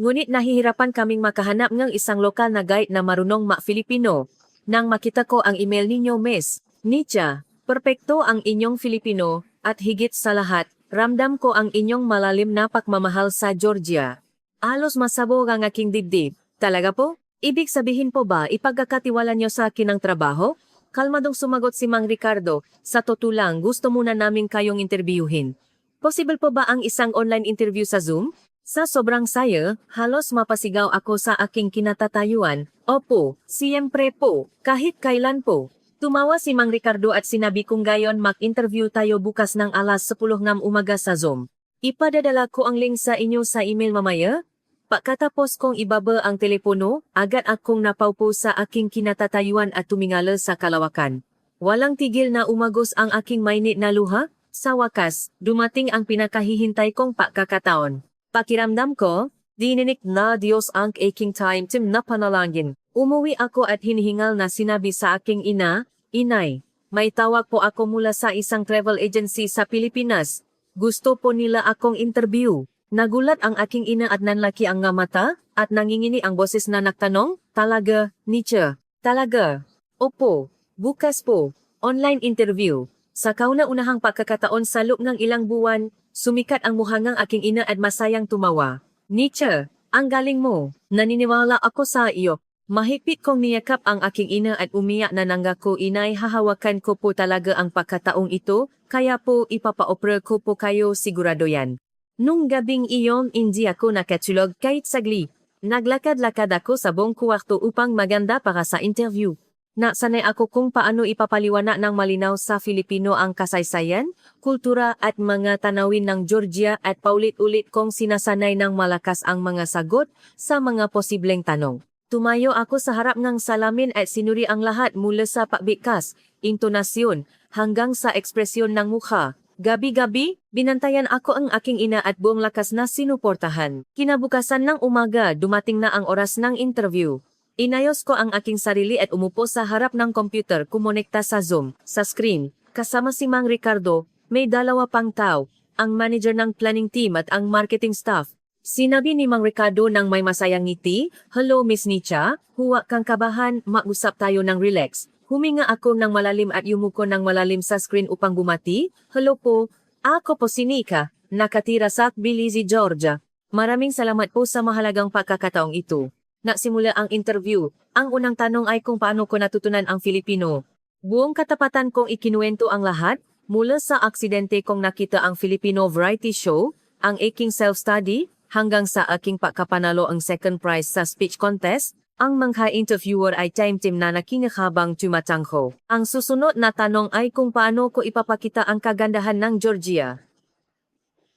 Ngunit nahihirapan kaming makahanap ng isang lokal na guide na marunong ma-Filipino. Nang makita ko ang email ninyo, Miss Nicha, perpekto ang inyong Filipino at higit sa lahat, ramdam ko ang inyong malalim na pagmamahal sa Georgia. Alos masabog ang aking dibdib. Talaga po? Ibig sabihin po ba ipagkakatiwala niyo sa akin ang trabaho? Kalmadong sumagot si Mang Ricardo, sa totoo lang gusto muna namin kayong interviewin. Possible po ba ang isang online interview sa Zoom? Sa sobrang saya, halos mapasigaw ako sa aking kinatatayuan. Opo, siyempre po, kahit kailan po. Tumawa si Mang Ricardo at sinabi kong gayon mag-interview tayo bukas ng alas 10 ng umaga sa Zoom. Ipadadala ko ang link sa inyo sa email mamaya. Pagkatapos kong ibaba ang telepono, agad akong napaupo sa aking kinatatayuan at tumingala sa kalawakan. Walang tigil na umagos ang aking mainit na luha. Sa wakas, dumating ang pinakahihintay kong pagkakataon. Pakiramdam ko, dininig na Diyos ang aking time na panalangin. Umuwi ako at hinihingal na sinabi sa aking ina, Inay, may tawag po ako mula sa isang travel agency sa Pilipinas. Gusto po nila akong interview. Nagulat ang aking ina at nanlaki ang nga mata, at nangingini ang boses na nagtanong, Talaga, Nicha? Talaga? Opo, bukas po. Online interview. Sa kauna-unahang pagkakataon sa loob ng ilang buwan, sumikat ang mukha ng aking ina at masayang tumawa. Nicha, ang galing mo. Naniniwala ako sa iyo. Mahigpit kong niyakap ang aking ina at umiyak na nangako inay hahawakan ko po talaga ang pagkataong ito, kaya po ipapa-opera ko po kayo sigurado yan. Nung gabing iyon hindi ako nakatulog kahit saglit. Naglakad-lakad ako sa buong kwarto upang maganda para sa interview. Nasanay ako kung paano ipapaliwanag ng malinaw sa Filipino ang kasaysayan, kultura at mga tanawin ng Georgia at paulit-ulit kong sinasanay ng malakas ang mga sagot sa mga posibleng tanong. Tumayo ako sa harap ng salamin at sinuri ang lahat mula sa pagbigkas, intonasyon, hanggang sa ekspresyon ng mukha. Gabi-gabi, binantayan ako ang aking ina at buong lakas na sinuportahan. Kinabukasan ng umaga, dumating na ang oras ng interview. Inayos ko ang aking sarili at umupo sa harap ng computer kumonekta sa Zoom, sa screen. Kasama si Mang Ricardo, may 2 pang tao, ang manager ng planning team at ang marketing staff. Sinabi ni Mang Ricardo nang may masayang ngiti, Hello Miss Nicha, huwag kang kabahan, mag-usap tayo ng relax. Huminga ako ng malalim at yumuko ng malalim sa screen upang bumati. Hello po, ako po si Nika, nakatira sa Tbilisi, Georgia. Maraming salamat po sa mahalagang pagkakataong ito. Nagsimula ang interview. Ang unang tanong ay kung paano ko natutunan ang Filipino. Buong katapatan kong ikinuwento ang lahat, mula sa aksidente kong nakita ang Filipino variety show, ang aking self-study, hanggang sa aking pagkapanalo ang second prize sa speech contest. Ang mga interviewer ay time-time na nakinakabang tumatangko. Ang susunod na tanong ay kung paano ko ipapakita ang kagandahan ng Georgia.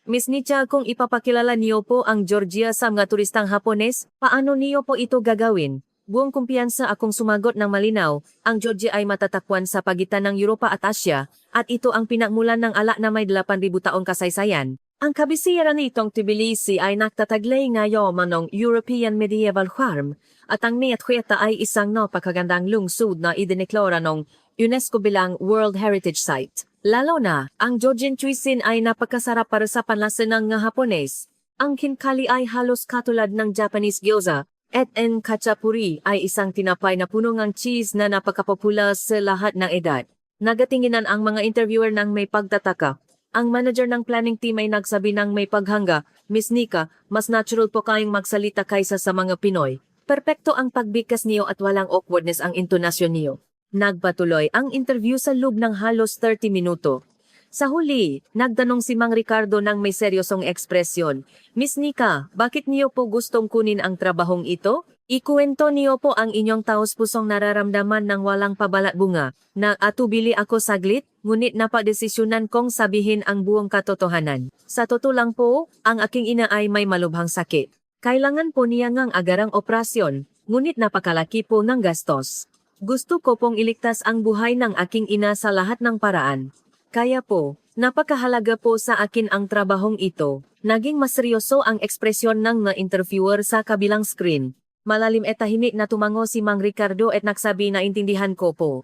Miss Nicha, kung ipapakilala niyo po ang Georgia sa mga turistang Hapones, paano niyo po ito gagawin? Buong kumpiyansa akong sumagot ng malinaw, ang Georgia ay matatakwan sa pagitan ng Europa at Asya, at ito ang pinagmulan ng ala na may 8,000 taong kasaysayan. Ang kabisiran nitong Tbilisi ay nagtataglay ngayon ng European Medieval Farm, at ang Methueta ay isang napakagandang lungsod na idineklara ng UNESCO bilang World Heritage Site. Lalo na, ang Georgian cuisine ay napakasarap para sa panlasa ng Hapones. Ang kinkali ay halos katulad ng Japanese gyoza, at ang khachapuri ay isang tinapay na puno ng cheese na napakapopular sa lahat ng edad. Nagatinginan ang mga interviewer ng may pagtataka. Ang manager ng planning team ay nagsabi ng may paghanga, Miss Nika, mas natural po kayong magsalita kaysa sa mga Pinoy. Perpekto ang pagbigkas niyo at walang awkwardness ang intonasyon niyo. Nagpatuloy ang interview sa loob ng halos 30 minuto. Sa huli, nagtanong si Mang Ricardo ng may seryosong ekspresyon, Miss Nika, bakit niyo po gustong kunin ang trabahong ito? Ikuwento niyo po ang inyong taos-pusong nararamdaman ng walang pabalat-bunga. Atubili ako saglit, ngunit napadesisyonan kong sabihin ang buong katotohanan. Sa totoo lang po, ang aking ina ay may malubhang sakit. Kailangan po niya ngang agarang operasyon, ngunit napakalaki po ng gastos. Gusto ko pong iligtas ang buhay ng aking ina sa lahat ng paraan. Kaya po, napakahalaga po sa akin ang trabahong ito. Naging mas seryoso ang ekspresyon ng na-interviewer sa kabilang screen. Malalim at tahimik na tumango si Mang Ricardo at nagsabi na intindihan ko po.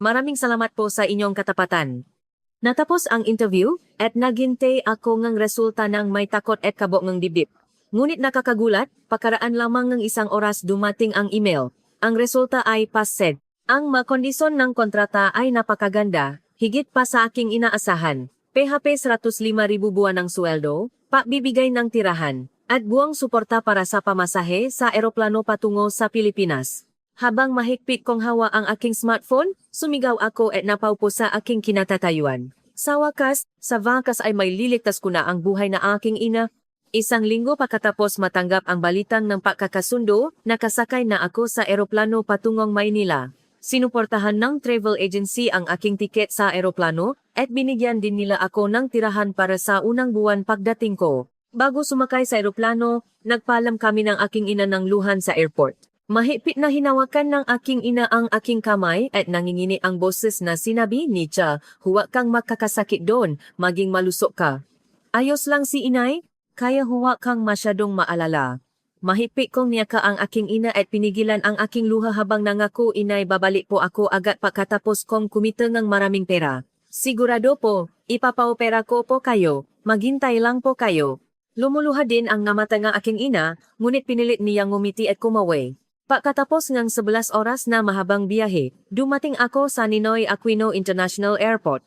Maraming salamat po sa inyong katapatan. Natapos ang interview at naghintay ako ng resulta ng may takot at kabok ng dibdib. Ngunit nakakagulat, pakaraan lamang ng isang oras dumating ang email. Ang resulta ay passed. Ang makondisyon ng kontrata ay napakaganda, higit pa sa aking inaasahan. PHP 105,000 buwan ng sweldo, pagbibigay ng tirahan, at buwang suporta para sa pamasahe sa eroplano patungo sa Pilipinas. Habang mahigpit kong hawa ang aking smartphone, sumigaw ako at napaupo sa aking kinatatayuan. Sa wakas ay may liligtas ko na ang buhay na aking ina. Isang linggo pagkatapos matanggap ang balitang ng pagkakasundo, nakasakay na ako sa eroplano patungong Maynila. Sinuportahan ng travel agency ang aking tiket sa eroplano at binigyan din nila ako ng tirahan para sa unang buwan pagdating ko. Bago sumakay sa eroplano, nagpaalam kami ng aking ina ng luhan sa airport. Mahigpit na hinawakan ng aking ina ang aking kamay at nangingini ang boses na sinabi, Nietzsche, huwag kang makakasakit doon, maging malusok ka. Ayos lang si inay, kaya huwag kang masyadong maalala. Mahigpit kong niyaka ang aking ina at pinigilan ang aking luha habang nangako inay babalik po ako agad pagkatapos kong kumita ng maraming pera. Sigurado po, ipapaopera ko po kayo, maghintay lang po kayo. Lumuluha din ang namata ng aking ina, ngunit pinilit niyang ngumiti at kumaway. Pagkatapos ng 11 oras na mahabang biyahe, dumating ako sa Ninoy Aquino International Airport.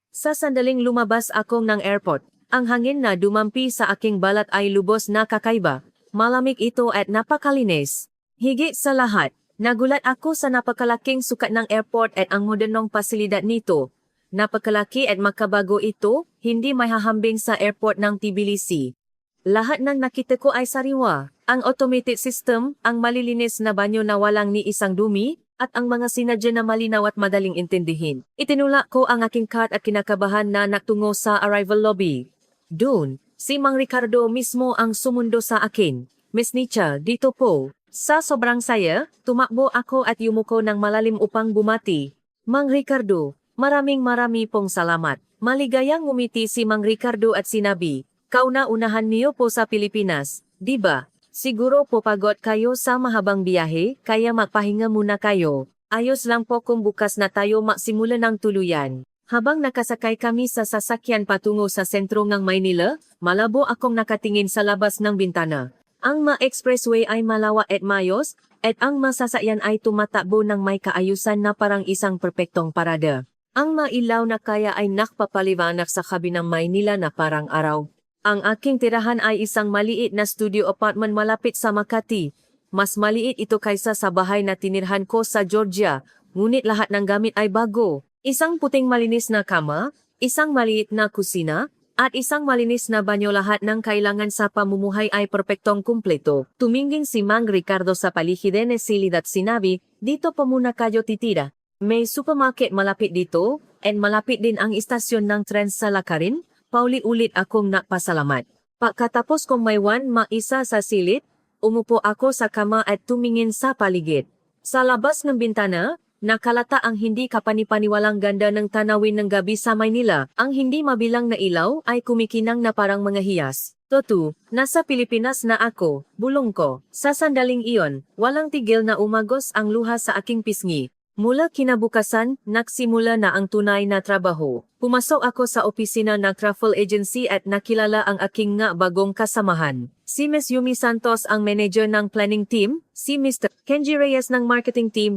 Sa sandaling lumabas ako ng airport, ang hangin na dumampi sa aking balat ay lubos na kakaiba. Malamig ito at napakalinis. Higit sa lahat, nagulat ako sa napakalaking sukat ng airport at ang modernong pasilidad nito. Napakalaki at makabago ito, hindi may hahambing sa airport ng Tbilisi. Lahat ng nakita ko ay sariwa, ang automated system, ang malilinis na banyo na walang ni isang dumi, at ang mga sinadya na malinaw at madaling intindihin. Itinulak ko ang aking card at kinakabahan na natungo sa arrival lobby. Doon, si Mang Ricardo mismo ang sumundo sa akin. Miss Nietzsche, dito po. Sa sobrang saya, tumakbo ako at yumuko ng malalim upang bumati. Mang Ricardo, maraming pong salamat. Maligayang ngumiti si Mang Ricardo at sinabi, kauna-unahan niyo po sa Pilipinas, di ba? Siguro po pagod kayo sa mahabang biyahe, kaya magpahinga muna kayo. Ayos lang po kung bukas na tayo magsimula ng tuluyan. Habang nakasakay kami sa sasakyan patungo sa sentro ng Maynila, malabo akong nakatingin sa labas ng bintana. Ang ma-expressway ay malawak at mayos, at ang masasakyan ay tumatakbo ng may kaayusan na parang isang perpektong parada. Ang mailaw na kaya ay nakpapaliwanag sa kabinang Maynila na parang araw. Ang aking tirahan ay isang maliit na studio apartment malapit sa Makati. Mas maliit ito kaysa sa bahay na tinirhan ko sa Georgia, ngunit lahat ng gamit ay bago. Isang puting malinis na kama, isang maliit na kusina, at isang malinis na banyo. Lahat ng kailangan sa pamumuhay ay perpektong kumpleto. Tumingin si Mang Ricardo sa paligid ni silid at sinabi, dito po muna kayo titira. May supermarket malapit dito, and malapit din ang istasyon ng tren sa Lakarin. Pauli-ulit akong napasalamat. Pagkatapos kong may maisa sa silid, umupo ako sa kama at tumingin sa paligid. Sa labas ng bintana, nakalata ang hindi kapanipaniwalang ganda ng tanawin ng gabi sa Maynila. Ang hindi mabilang na ilaw ay kumikinang na parang mga hiyas. Totu, nasa Pilipinas na ako, bulong ko. Sa sandaling iyon, walang tigil na umagos ang luha sa aking pisngi. Mula kinabukasan, nagsimula na ang tunay na trabaho. Pumasok ako sa opisina ng travel agency at nakilala ang aking nga bagong kasamahan. Si Ms. Yumi Santos ang manager ng planning team, si Mr. Kenji Reyes ng marketing team,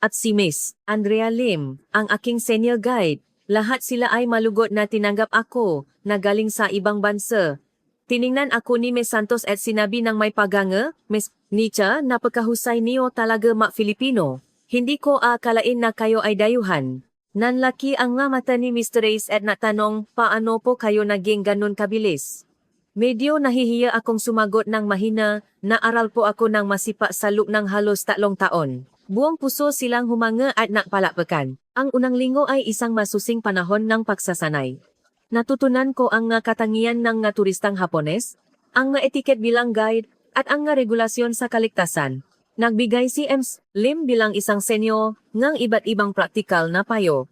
at si Ms. Andrea Lim, ang aking senior guide. Lahat sila ay malugot na tinanggap ako, na galing sa ibang bansa. Tiningnan ako ni Ms. Santos at sinabi ng may paganga, Ms. Nietzsche, napakahusay niyo talaga Filipino. Hindi ko akalain na kayo ay dayuhan. Nanlaki ang nga mata ni Mr. Reyes at natanong, paano po kayo naging ganun kabilis? Medyo nahihiya akong sumagot ng mahina, naaral po ako ng masipa sa loob ng halos 3 taon. Buong puso silang humanga at nakpalakpakan. Ang unang linggo ay isang masusing panahon ng pagsasanay. Natutunan ko ang nga katangian ng nga turistang Hapones, ang nga etiquette bilang guide, at ang nga regulasyon sa kaligtasan. Nagbigay si Ms. Lim bilang isang senyo ngang iba't ibang praktikal na payo.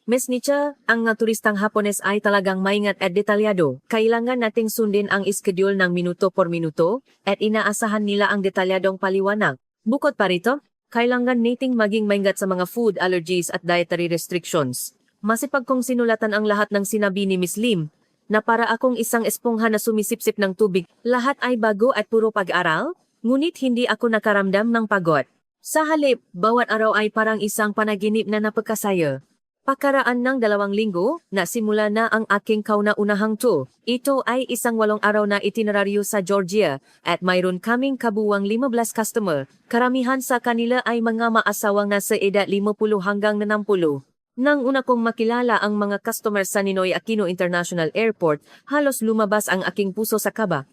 Ms. Nietzsche, ang nga turistang Hapones ay talagang maingat at detalyado. Kailangan nating sundin ang schedule ng minuto por minuto at inaasahan nila ang detalyadong paliwanag. Bukod pa rito, kailangan nating maging maingat sa mga food allergies at dietary restrictions. Masipag kong sinulatan ang lahat ng sinabi ni Ms. Lim, na para akong isang espongha na sumisipsip ng tubig. Lahat ay bago at puro pag-aral, ngunit hindi ako nakaramdam ng pagod. Sa halip, bawat araw ay parang isang panaginip na napakasaya. Pagkaraan ng 2 linggo, nasimula na ang aking kauna-unahang tour. Ito ay isang 8 araw na itineraryo sa Georgia at mayroon kaming kabuwang 15 customer. Karamihan sa kanila ay mga maasawang nasa edad 50 hanggang 60. Nang una kong makilala ang mga customer sa Ninoy Aquino International Airport, halos lumabas ang aking puso sa kaba.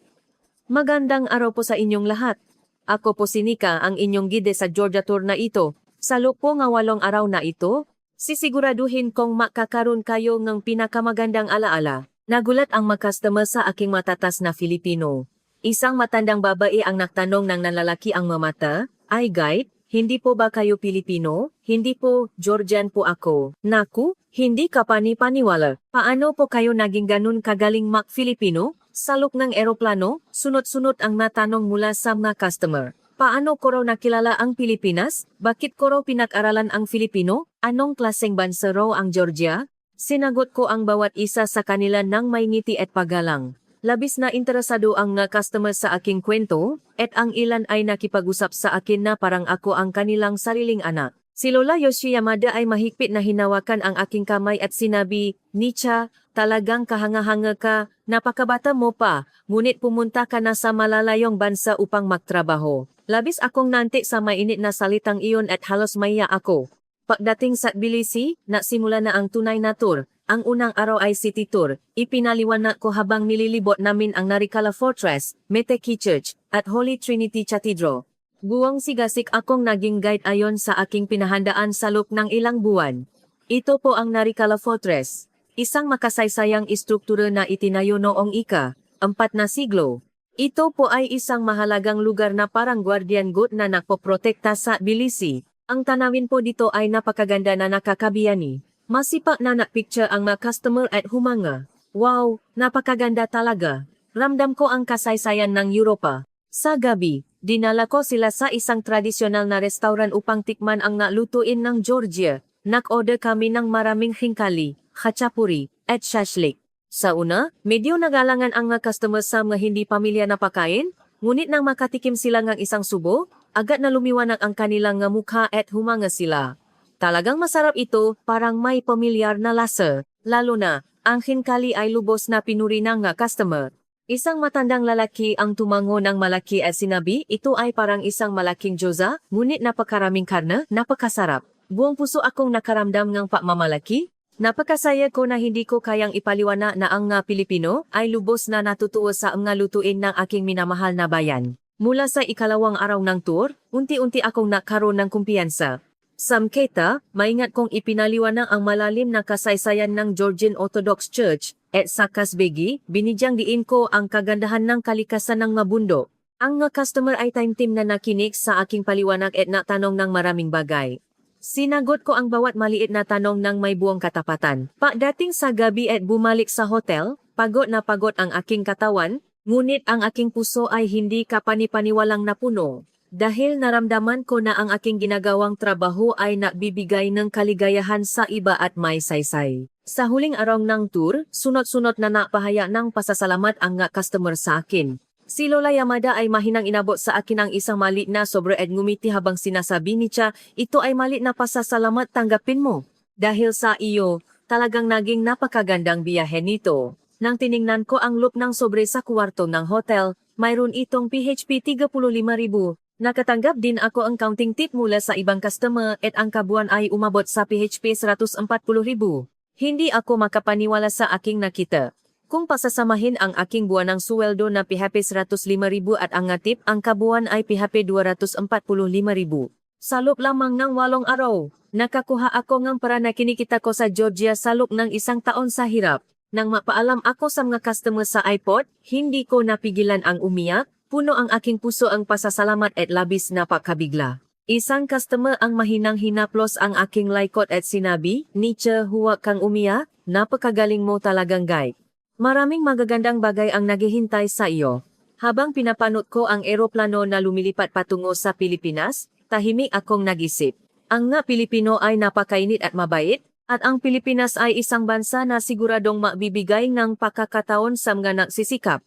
Magandang araw po sa inyong lahat. Ako po si Nika, ang inyong gide sa Georgia tour na ito. Sa loob po nga 8 araw na ito, sisiguraduhin kong makakaroon kayo ng pinakamagandang alaala. Nagulat ang mga customer sa aking matatas na Filipino. Isang matandang babae ang nagtanong ng nalalaki ang mamata, ay guide, hindi po ba kayo Pilipino? Hindi po, Georgian po ako. Naku, hindi ka pani-paniwala. Paano po kayo naging ganun kagaling Filipino? Sa loob ng eroplano, sunod-sunod ang natanong mula sa mga customer. Paano ko raw nakilala ang Pilipinas? Bakit ko raw pinag-aralan ang Filipino? Anong klaseng bansa raw ang Georgia? Sinagot ko ang bawat isa sa kanila ng may ngiti at paggalang. Labis na interesado ang mga customer sa aking kwento, at ang ilan ay nakipag-usap sa akin na parang ako ang kanilang sariling anak. Si Lola Yoshi Yamada ay mahigpit na hinawakan ang aking kamay at sinabi, Nietzsche, talagang kahanga-hanga ka, napakabata mo pa, ngunit pumunta ka na sa malalayong bansa upang magtrabaho. Labis akong nanti sa mainit na salitang iyon at halos maiya ako. Pagdating sa Tbilisi, nasimula na ang tunay na tour. Ang unang araw ay city tour. Ipinaliwanag ko habang nililibot namin ang Narikala Fortress, Meteki Church, at Holy Trinity Cathedral. Buwang sigasik akong naging guide ayon sa aking pinahandaan sa loob ng ilang buwan. Ito po ang Narikala Fortress. Isang makasaysayang istruktura na itinayo noong ika-4 na siglo. Ito po ay isang mahalagang lugar na parang guardian god na nagpoprotekta sa Tbilisi. Ang tanawin po dito ay napakaganda na nakakabiyani. Masipak na nakpicture ang mga customer at humanga. Wow, napakaganda talaga. Ramdam ko ang kasaysayan ng Europa. Sa gabi, dinala ko sila sa isang tradisyonal na restaurant upang tikman ang nalutuin ng Georgia. Nag-order kami ng maraming khinkali, khachapuri, at shashlik. Sa una, medyo nagalangan ang mga customer sa mga hindi pamilya na pagkain, ngunit nang makatikim sila ng isang subo, agad na lumiwanag ang kanilang nga mukha at humanga sila. Talagang masarap ito, parang may pamilyar na lasa. Lalo na, ang khinkali ay lubos na pinuri ng nga customer. Isang matandang lalaki ang tumango ng malaki at sinabi, ito ay parang isang malaking gyoza, ngunit napakaraming karne, napakasarap. Buong puso akong nakaramdam ng pagmamalaki. Napakasaya ko na hindi ko kayang ipaliwanag na ang nga Pilipino ay lubos na natutuwa sa mga lutuin ng aking minamahal na bayan. Mula sa ikalawang araw ng tour, unti-unti akong nakaroon ng kumpiyansa. Sa Mketa, maingat kong ipinaliwanag ang malalim na kasaysayan ng Georgian Orthodox Church, at sa Kazbegi, binigyang diin ko ang kagandahan ng kalikasan ng mabundok. Ang nga customer ay time-team na nakinig sa aking paliwanag at natanong ng maraming bagay. Sinagot ko ang bawat maliit na tanong ng may buong katapatan. Pagdating sa gabi at bumalik sa hotel, pagod na pagod ang aking katawan, ngunit ang aking puso ay hindi kapanipaniwalang napuno. Dahil naramdaman ko na ang aking ginagawang trabaho ay nagbibigay ng kaligayahan sa iba at may saysay. Sa huling araw ng tour, sunod-sunod na napahaya ng pasasalamat ang nga customer sa akin. Si Lola Yamada ay mahinang inabot sa akin ang isang maliit na sobre at ngumiti habang sinasabi niya, ito ay maliit na pasasalamat, tanggapin mo. Dahil sa iyo, talagang naging napakagandang biyahe nito. Nang tiningnan ko ang loop ng sobre sa kwarto ng hotel, mayroon itong PHP 35,000. Nakatanggap din ako ang counting tip mula sa ibang customer at ang kabuuan ay umabot sa PHP 140,000. Hindi ako makapaniwala sa aking nakita. Kung pasasamahin ang aking buwanang suweldo na PHP 105,000 at ang tip, ang kabuuan ay PHP 245,000. Sa loob lamang ng 8 araw, nakakuha ako ng para na kinikita ko sa Georgia sa loob ng 1 taon sa hirap. Nang mapaalam ako sa mga customer sa iPod, hindi ko napigilan ang umiyak. Puno ang aking puso ang pasasalamat at labis na pakabigla. Isang customer ang mahinang hinaplos ang aking laikot at sinabi, Nietzsche, huwag kang umiyak, napakagaling mo talagang guide. Maraming magagandang bagay ang naghihintay sa iyo. Habang pinapanot ko ang eroplano na lumilipat patungo sa Pilipinas, tahimik akong nag-isip. Ang nga Pilipino ay napakainit at mabait, at ang Pilipinas ay isang bansa na siguradong magbibigay ng pagkakataon sa mga nagsisikap.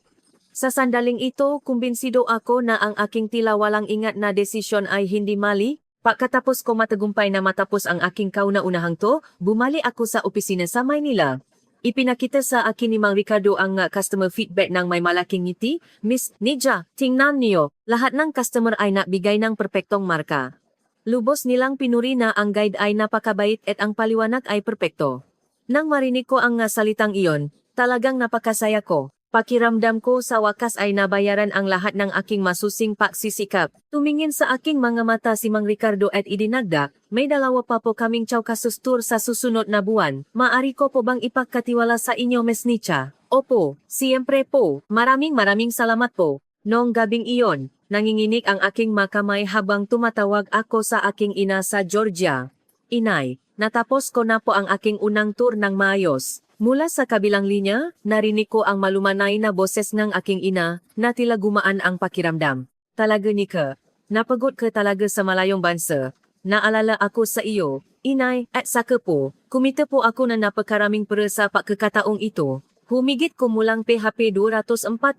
Sa sandaling ito, kumbinsido ako na ang aking tila walang ingat na desisyon ay hindi mali. Pagkatapos ko matagumpay na matapos ang aking kauna-unahang to, bumalik ako sa opisina sa Maynila. Ipinakita sa akin ni Mang Ricardo ang customer feedback ng may malaking ngiti. Miss Nija, tingnan niyo, lahat ng customer ay nagbigay ng perpektong marka. Lubos nilang pinuri na ang guide ay napakabait at ang paliwanag ay perpekto. Nang marinig ko ang salitang iyon, talagang napakasaya ko. Pakiramdam ko sa wakas ay nabayaran ang lahat ng aking masusing pagsisikap. Tumingin sa aking mga mata si Mang Ricardo at idinagdag, may 2 pa po kaming chowkasus tour sa susunod na buwan. Maari ko po bang ipagkatiwala sa inyo, Ms. Nietzsche? Opo, siyempre po. Maraming salamat po. Noong gabing iyon, nanginginig ang aking makamay habang tumatawag ako sa aking ina sa Georgia. Inay, natapos ko na po ang aking unang tour ng maayos. Mula sa kabilang linya, narinig ko ang malumanay na boses ng aking ina na tila gumaan ang pakiramdam. Talaga Nika, napagod ka talaga sa malayong bansa. Naalala ako sa iyo, inay, at saka po, kumita po ako na napakaraming pera sa pagkakataong ito. Humigit kumulang PHP 245,000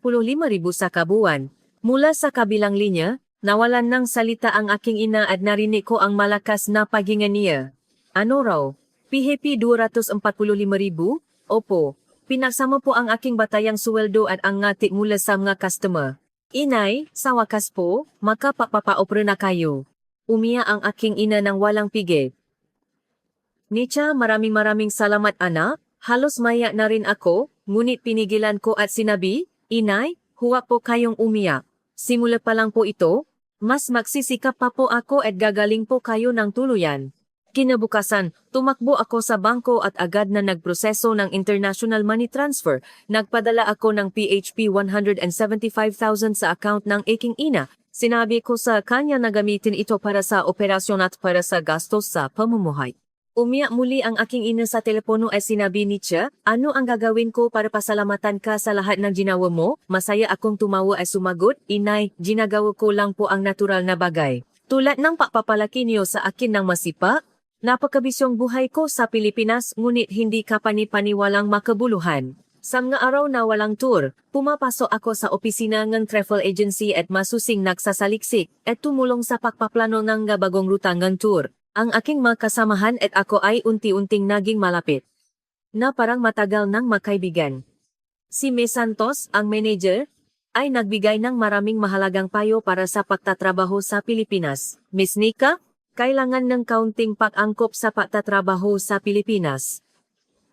sa kabuuan. Mula sa kabilang linya, nawalan ng salita ang aking ina at narinig ko ang malakas na paghinga niya. Ano raw? PHP 245,000? Opo, pinagsama po ang aking batayang suweldo at ang tip mula sa mga customer. Inay, sa wakas po, makapapapaopera na kayo. Umiya ang aking ina ng walang pigil. Nietzsche, maraming salamat anak, halos maya na rin ako, ngunit pinigilan ko at sinabi, Inay, huwag po kayong umiyak. Simula pa lang po ito, mas magsisikap pa po ako at gagaling po kayo ng tuluyan. Kinabukasan, tumakbo ako sa bangko at agad na nagproseso ng international money transfer. Nagpadala ako ng PHP 175,000 sa account ng aking ina. Sinabi ko sa kanya na gamitin ito para sa operasyon at para sa gastos sa pamumuhay. Umiyak muli ang aking ina sa telepono at sinabi niya, ano ang gagawin ko para pasalamatan ka sa lahat ng ginawa mo? Masaya akong tumawa at sumagot, Inay, ginagawa ko lang po ang natural na bagay. Tulad ng pagpapalaki niyo sa akin ng masipa, napakabisyong buhay ko sa Pilipinas ngunit hindi ka panipaniwalang makabuluhan. Sa mga araw na walang tour, pumapasok ako sa opisina ng travel agency at masusing nagsasaliksik at tumulong sa pagpaplano ng bagong ruta ng tour. Ang aking mga kasamahan at ako ay unti-unting naging malapit. Na parang matagal nang makaibigan. Si Ms. Santos, ang manager, ay nagbigay ng maraming mahalagang payo para sa pagtatrabaho sa Pilipinas. Ms. Nika, kailangan ng kaunting pag-angkop sa pagtatrabaho sa Pilipinas.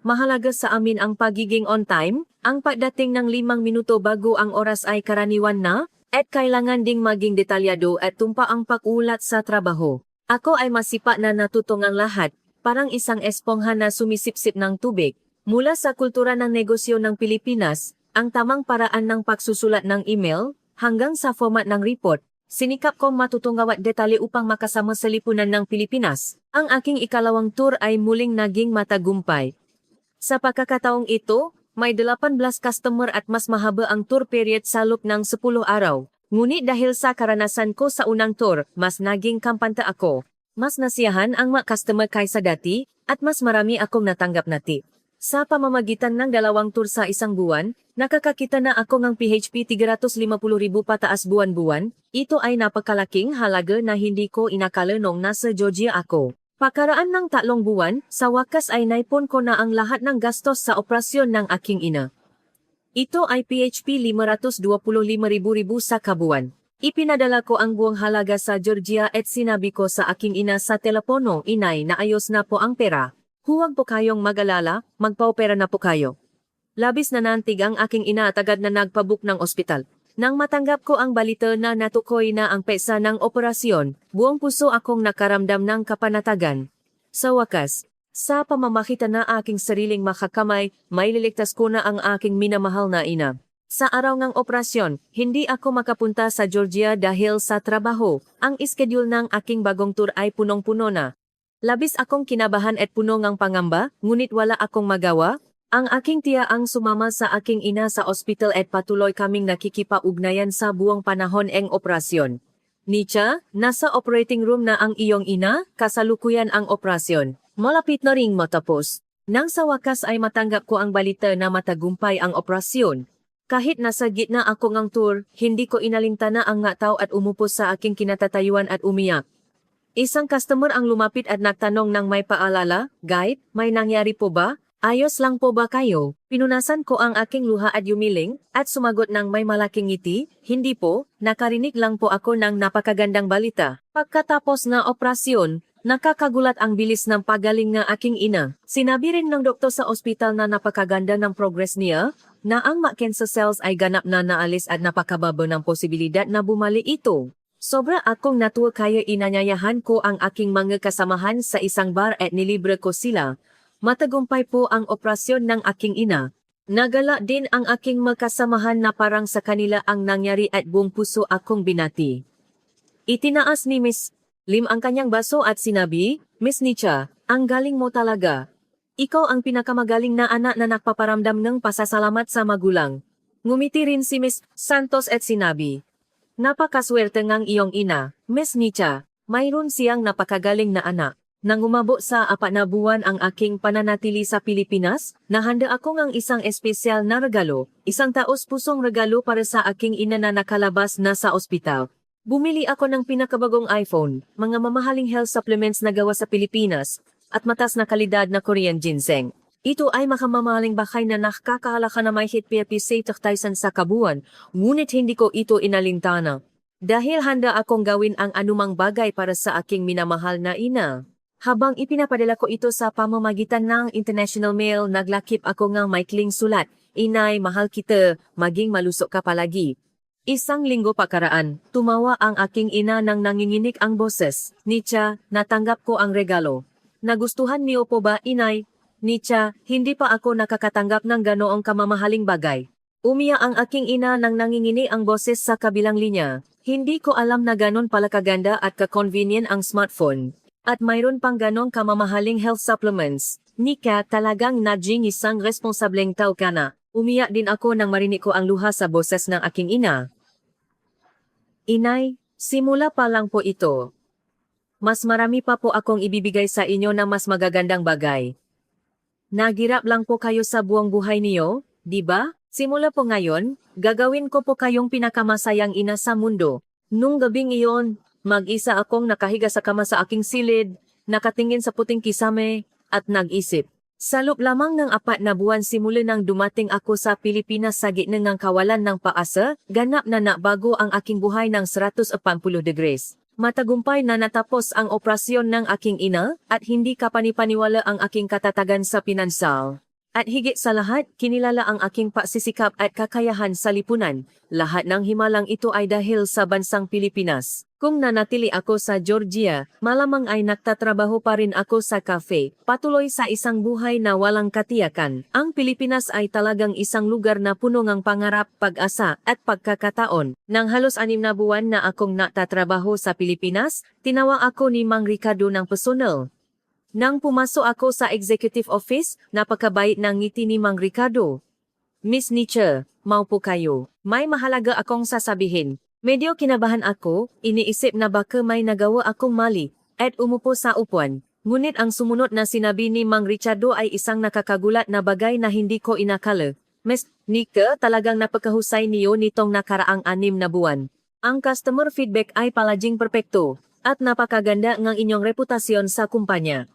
Mahalaga sa amin ang pagiging on time, ang pagdating ng 5 minuto bago ang oras ay karaniwan na, at kailangan ding maging detalyado at tumpa ang pag-ulat sa trabaho. Ako ay masipa na natutong ang lahat, parang isang espongha na sumisipsip ng tubig. Mula sa kultura ng negosyo ng Pilipinas, ang tamang paraan ng pagsusulat ng email, hanggang sa format ng report, sinikap kong matutungaw at detalye upang makasama sa lipunan ng Pilipinas. Ang aking ikalawang tour ay muling naging matagumpay. Sa pagkakataong ito, may 18 customer at mas mahaba ang tour period sa loob ng 10 araw. Ngunit dahil sa karanasan ko sa unang tour, mas naging kampante ako. Mas nasiyahan ang mga customer kaysa dati, at mas marami akong natanggap na tip. Sa pamamagitan ng 2 tour sa isang buwan, nakakakita na ako ng PHP 350,000 pataas buwan-buwan. Ito ay napakalaking halaga na hindi ko inakala nung nasa Georgia ako. Pakaraan ng 3 buwan, sa wakas ay naipon ko na ang lahat ng gastos sa operasyon ng aking ina. Ito ay PHP 525,000 sa kabuwan. Ipinadala ko ang buong halaga sa Georgia at sinabi ko sa aking ina sa telepono, "Inay, naayos na po ang pera. Huwag po kayong mag-alala, magpa-opera na po kayo." Labis na nantig ang aking ina at agad na nagpabook ng ospital. Nang matanggap ko ang balita na natukoy na ang pesa ng operasyon, buong puso akong nakaramdam ng kapanatagan. Sa wakas, sa pamamagitan na aking sariling makakamay, maililigtas ko na ang aking minamahal na ina. Sa araw ng operasyon, hindi ako makapunta sa Georgia dahil sa trabaho. Ang schedule ng aking bagong tour ay punong-puno na. Labis akong kinabahan at puno ng pangamba, ngunit wala akong magawa. Ang aking tiya ang sumama sa aking ina sa ospital at patuloy kaming nakikipag-ugnayan sa buong panahon ng operasyon. "Nicha, nasa operating room na ang iyong ina, kasalukuyan ang operasyon. Malapit na ring matapos." Nang sa wakas ay matanggap ko ang balita na matagumpay ang operasyon. Kahit nasa gitna ako ng tour, hindi ko inalintana ang ngataw at umupo sa aking kinatatayuan at umiyak. Isang customer ang lumapit at nagtanong ng may paalala, "Guide, may nangyari po ba? Ayos lang po ba kayo?" Pinunasan ko ang aking luha at yumiling, at sumagot ng may malaking ngiti, "Hindi po, nakarinig lang po ako ng napakagandang balita." Pagkatapos na operasyon, nakakagulat ang bilis ng pagaling ng aking ina. Sinabi rin ng doktor sa ospital na napakaganda ng progress niya, na ang cancer cells ay ganap na naalis at napakababa ng posibilidad na bumalik ito. Sobra akong natuwa kaya inanyayahan ko ang aking mga kasamahan sa isang bar at nilibre ko sila. Matagumpay po ang operasyon ng aking ina. Nagala din ang aking magkasamahan na parang sa kanila ang nangyari at buong puso akong binati. Itinaas ni Miss Lim ang kanyang baso at sinabi, "Miss Nicha, ang galing mo talaga. Ikaw ang pinakamagaling na anak na nagpaparamdam ng pasasalamat sa magulang." Ngumiti rin si Miss Santos at sinabi, "Napakaswerte ngang iyong ina, Miss Nicha. Mayroon siyang napakagaling na anak." Nang umabot sa 4 na buwan ang aking pananatili sa Pilipinas, nahanda ako ng isang espesyal na regalo, isang taos-pusong regalo para sa aking ina na nakalabas na sa ospital. Bumili ako ng pinakabagong iPhone, mga mamahaling health supplements na gawa sa Pilipinas, at matas na kalidad na Korean ginseng. Ito ay makamamahaling bakay na nakakahalaga na may hit PHP 30,000 sa kabuuan, ngunit hindi ko ito inalintana. Dahil handa akong gawin ang anumang bagay para sa aking minamahal na ina. Habang ipinapadala ko ito sa pamamagitan ng international mail, naglakip ako ng maikling sulat, "Inay, mahal kita, maging malusog ka palagi." Isang linggo pakaraan, tumawa ang aking ina nang nanginginig ang boses. "Nicha, natanggap ko ang regalo. Nagustuhan niyo po ba, Inay?" "Nicha, hindi pa ako nakakatanggap ng ganoong kamamahaling bagay." Umiyak ang aking ina nang nanginginig ang boses sa kabilang linya. "Hindi ko alam na ganon pala kaganda at ka-convenient ang smartphone. At mayroon pang ganong kamamahaling health supplements. Nika, talagang naging isang responsableng tao ka na." Umiyak din ako nang marinig ko ang luha sa boses ng aking ina. "Inay, simula pa lang po ito. Mas marami pa po akong ibibigay sa inyo na mas magagandang bagay. Naghirap lang po kayo sa buong buhay niyo, di ba? Simula po ngayon, gagawin ko po kayong pinakamasayang ina sa mundo." Nung gabing iyon, mag-isa akong nakahiga sa kama sa aking silid, nakatingin sa puting kisame, at nag-isip. Sa loob lamang ng 4 na buwan simula nang dumating ako sa Pilipinas sa gitna ng kawalan ng paasa, ganap na nabago ang aking buhay ng 180 degrees. Matagumpay na natapos ang operasyon ng aking ina, at hindi kapanipaniwala ang aking katatagan sa pinansal. At higit sa lahat, kinilala ang aking pasisikap at kakayahan sa lipunan. Lahat ng himalang ito ay dahil sa bansang Pilipinas. Kung nanatili ako sa Georgia, malamang ay nagtatrabaho pa rin ako sa cafe, patuloy sa isang buhay na walang katiyakan. Ang Pilipinas ay talagang isang lugar na puno ng pangarap, pag-asa, at pagkakataon. Nang halos 6 na buwan na akong nagtatrabaho sa Pilipinas, tinawag ako ni Mang Ricardo ng personal. Nang pumasok ako sa executive office, napakabait ng ngiti ni Mang Ricardo. "Miss Nicha, maupo kayo. May mahalaga akong sasabihin." Medyo kinabahan ako, iniisip na baka may nagawa akong mali, at umupo sa upuan. Ngunit ang sumunod na sinabi ni Mang Richardo ay isang nakakagulat na bagay na hindi ko inakala. Ms. Nika, talagang napakahusay niyo nitong nakaraang 6 na buwan. Ang customer feedback ay palaging perpekto, at napakaganda ng inyong reputasyon sa kumpanya.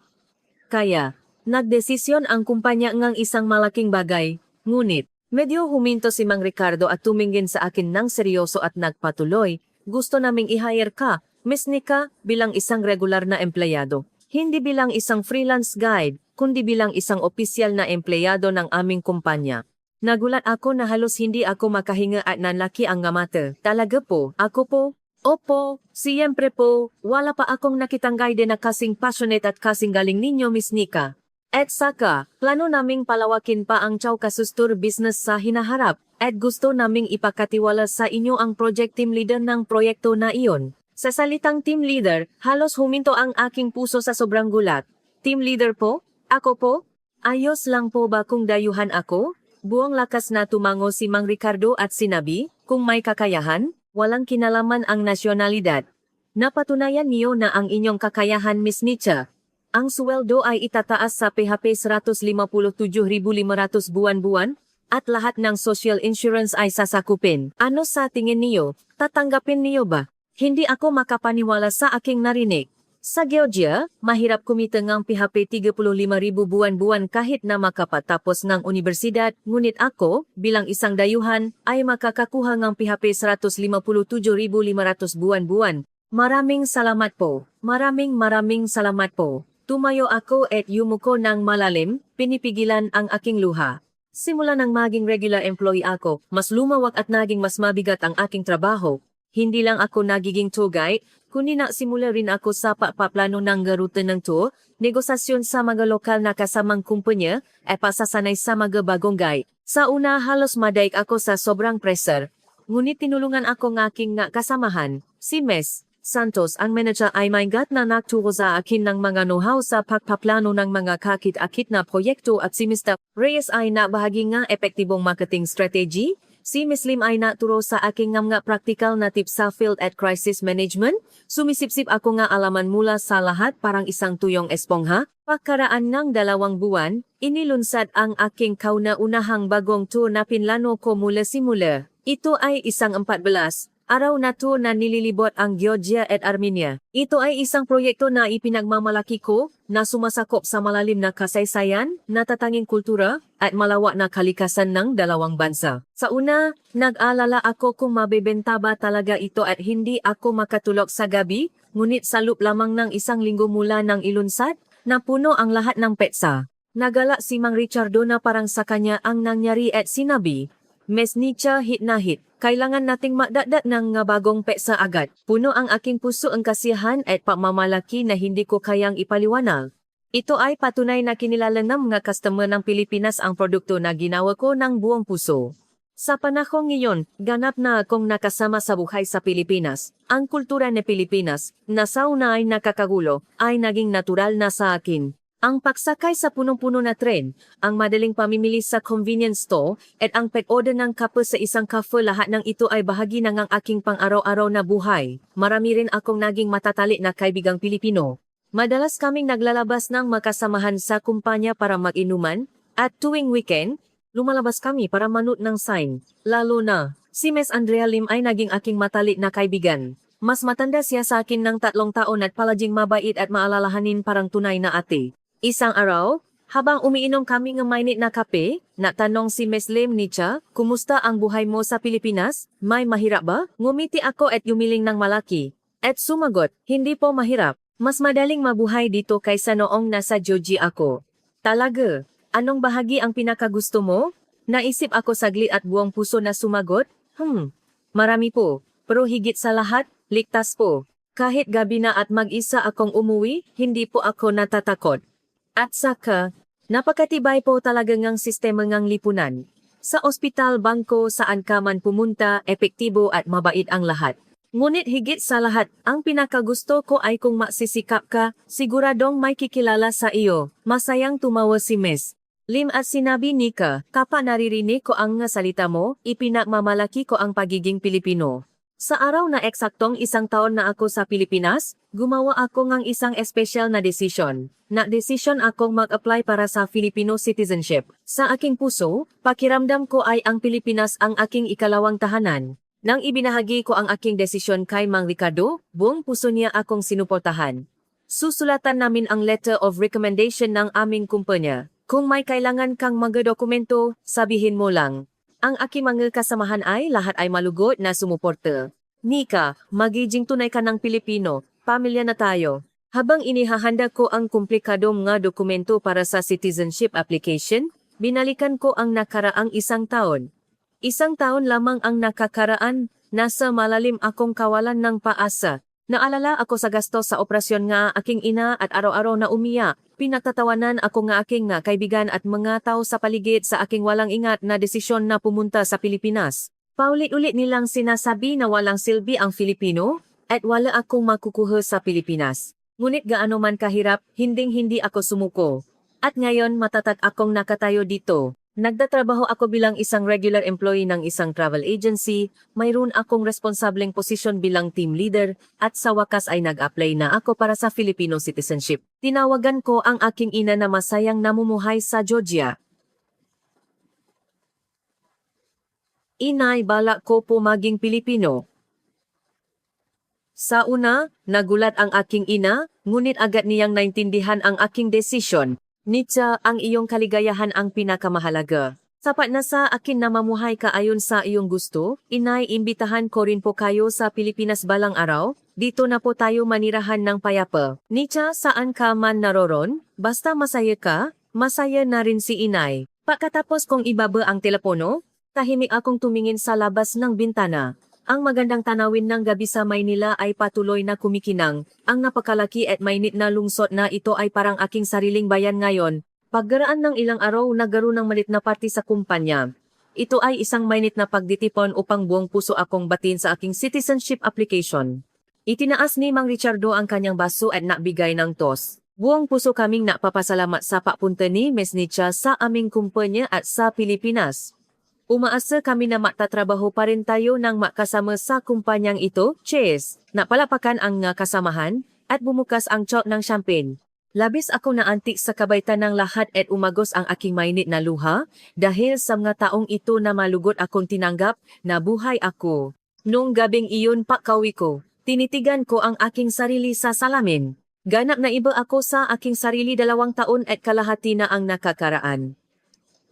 Kaya, nagdesisyon ang kumpanya ng isang malaking bagay, ngunit, medyo huminto si Mang Ricardo at tumingin sa akin ng seryoso at nagpatuloy, gusto naming i-hire ka, Miss Nika, bilang isang regular na empleyado. Hindi bilang isang freelance guide, kundi bilang isang opisyal na empleyado ng aming kumpanya. Nagulat ako na halos hindi ako makahinga at nanlaki ang mata. Talaga po, ako po? Opo, siyempre po, wala pa akong nakitang guide na kasing passionate at kasing galing ninyo, Miss Nika. At saka, plano naming palawakin pa ang Chow Kasustur business sa hinaharap, at gusto naming ipakatiwala sa inyo ang project team leader ng proyekto na iyon. Sa salitang team leader, halos huminto ang aking puso sa sobrang gulat. Team leader po? Ako po? Ayos lang po ba kung dayuhan ako? Buong lakas na tumango si Mang Ricardo at sinabi, kung may kakayahan, walang kinalaman ang nasyonalidad. Napatunayan niyo na ang inyong kakayahan, Miss Nietzsche. Ang sweldo ay itataas sa PHP 157,500 buwan-buwan, at lahat ng social insurance ay sasakupin. Ano sa tingin niyo? Tatanggapin niyo ba? Hindi ako makapaniwala sa aking narinig. Sa Georgia, mahirap kumita ng PHP 35,000 buwan-buwan kahit na makapatapos ng universidad, ngunit ako, bilang isang dayuhan, ay makakakuha ng PHP 157,500 buwan-buwan. Maraming salamat po. Maraming salamat po. Tumayo ako at yumuko ng malalim, pinipigilan ang aking luha. Simula nang maging regular employee ako, mas lumawak at naging mas mabigat ang aking trabaho. Hindi lang ako nagiging tour guide, kundi simula rin ako sa paplano ng garuta ng tour, negosasyon sa mga lokal na kasamang kumpanya, at pasasanay sa mga bagong guide. Sa una halos madaig ako sa sobrang pressure. Ngunit tinulungan ako ng aking kasamahan, si Ms. Santos ang manager ay may gat na nagturo sa akin ng mga know-how sa pagpaplano ng mga kakit-akit na proyekto at si Mr. Reyes ay nabahagi ng epektibong marketing strategy. Si Ms. Lim ay naturo sa aking mga practical na tips sa field at crisis management. Sumisipsip ako nga alaman mula sa lahat parang isang tuyong espongha. Pagkaraan ng 2 buwan, inilunsad ang aking kauna-unahang bagong tour na pinlano ko mula simula. Ito ay isang 14 araw na tour na nililibot ang Georgia at Armenia. Ito ay isang proyekto na ipinagmamalaki ko, na sumasakop sa malalim na kasaysayan, natatanging kultura, at malawak na kalikasan ng dalawang bansa. Sa una, nag-alala ako kung mabebenta ba talaga ito at hindi ako makatulog sa gabi, ngunit sa loob lamang ng 1 linggo mula ng ilunsad, napuno ang lahat ng petsa. Nagala si Mang Richardo na parang sa kanya ang nangyari at sinabi, Ms. Nietzsche, hit na hit. Kailangan nating magdadat ng bagong petsa agad. Puno ang aking puso ang kasiyahan at pagmamalaki na hindi ko kayang ipaliwanag. Ito ay patunay na kinilala ng mga customer ng Pilipinas ang produkto na ginawa ko ng buong puso. Sa panahon ngayon, ganap na akong nakasama sa buhay sa Pilipinas. Ang kultura ng Pilipinas, na sa una ay nakakagulo, ay naging natural na sa akin. Ang pagsakay sa punong-puno na tren, ang madaling pamimili sa convenience store, at ang pag-order ng kape sa isang cafe, lahat ng ito ay bahagi ng aking pang-araw-araw na buhay. Marami rin akong naging matatalik na kaibigang Pilipino. Madalas kaming naglalabas ng makasamahan sa kumpanya para mag-inuman, at tuwing weekend, lumalabas kami para manood ng sign. Lalo na, si Ms. Andrea Lim ay naging aking matalik na kaibigan. Mas matanda siya sa akin ng 3 taon at palaging mabait at maalalahanin parang tunay na ate. Isang araw, habang umiinom kami ng mainit na kape, natanong si Ms. Lim Nietzsche, kumusta ang buhay mo sa Pilipinas? May mahirap ba? Ngumiti ako at yumiling ng malaki. At sumagot, hindi po mahirap. Mas madaling mabuhay dito kaysa noong nasa Georgia ako. Talaga? Anong bahagi ang pinakagusto mo? Naisip ako saglit at buong puso na sumagot, marami po. Pero higit sa lahat, ligtas po. Kahit gabi na at mag-isa akong umuwi, hindi po ako natatakot. At saka, napakatibay po talaga ngang sistema ngang lipunan. Sa ospital, bangko, saan ka man pumunta, epektibo at mabait ang lahat. Ngunit higit sa lahat, ang pinakagusto ko ay kung masisikap ka, siguradong may kikilala sa iyo. Masayang tumawa si Ms. Lim at sinabi, Nika, kapag naririnig ko ang salita mo, ipinagmamalaki ko ang pagiging Pilipino. Sa araw na eksaktong 1 taon na ako sa Pilipinas, gumawa ako ng isang espesyal na desisyon. Na-desisyon akong mag-apply para sa Filipino citizenship. Sa aking puso, pakiramdam ko ay ang Pilipinas ang aking ikalawang tahanan. Nang ibinahagi ko ang aking desisyon kay Mang Ricardo, buong puso niya akong sinuportahan. Susulatan namin ang letter of recommendation ng aming kumpanya. Kung may kailangan kang mga dokumento, sabihin mo lang. Ang aking mga kasamahan ay lahat ay malugod na sumuporta. Nika, magiging tunay ka ng Pilipino, pamilya na tayo. Habang inihahanda ko ang komplikadong nga dokumento para sa citizenship application, binalikan ko ang nakaraang 1 taon. 1 taon lamang ang nakakaraan, nasa malalim akong kawalan ng paasa. Naalala ako sa gastos sa operasyon nga aking ina at araw-araw na umiyak. Pinagtatawanan ako nga aking nga kaibigan at mga tao sa paligid sa aking walang ingat na desisyon na pumunta sa Pilipinas. Paulit-ulit nilang sinasabi na walang silbi ang Filipino at wala akong makukuha sa Pilipinas. Ngunit gaano man kahirap, hinding-hindi ako sumuko. At ngayon matatag akong nakatayo dito. Nagtatrabaho ako bilang isang regular employee ng isang travel agency, mayroon akong responsableng posisyon bilang team leader, at sa wakas ay nag-apply na ako para sa Filipino citizenship. Tinawagan ko ang aking ina na masayang namumuhay sa Georgia. Inay, balak ko po maging Pilipino. Sa una, nagulat ang aking ina, ngunit agad niyang naintindihan ang aking desisyon. Nietzsche, ang iyong kaligayahan ang pinakamahalaga. Sapat na sa akin na mamuhay ka ayon sa iyong gusto, inay, imbitahan ko rin po kayo sa Pilipinas balang araw, dito na po tayo manirahan ng payapa. Nietzsche, saan ka man naroon, basta masaya ka, masaya na rin si inay. Pagkatapos kong ibaba ang telepono, tahimik akong tumingin sa labas ng bintana. Ang magandang tanawin ng gabi sa Maynila ay patuloy na kumikinang. Ang napakalaki at mainit na lungsod na ito ay parang aking sariling bayan ngayon. Paggaraan ng ilang araw, nagkaroon ng malit na party sa kumpanya. Ito ay isang mainit na pagditipon upang buong puso akong batin sa aking citizenship application. Itinaas ni Mang Ricardo ang kanyang baso at nabigay ng tos. Buong puso kaming napapasalamat sa papunta ni Ms. Nietzsche sa aming kumpanya at sa Pilipinas. Umaasa kami na magtatrabaho pa rin tayo nang makasama sa kumpanyang ito. Cheers! Napalapakan ang nga kasamahan at bumukas ang chok ng champagne. Labis ako naantik sa kabaitan ng lahat at umagos ang aking mainit na luha dahil sa mga taong ito na malugod akong tinanggap na buhay ako. Noong gabing iyon pagkawi ko, tinitigan ko ang aking sarili sa salamin. Ganap na iba ako sa aking sarili 2 taon at kalahati na ang nakakaraan.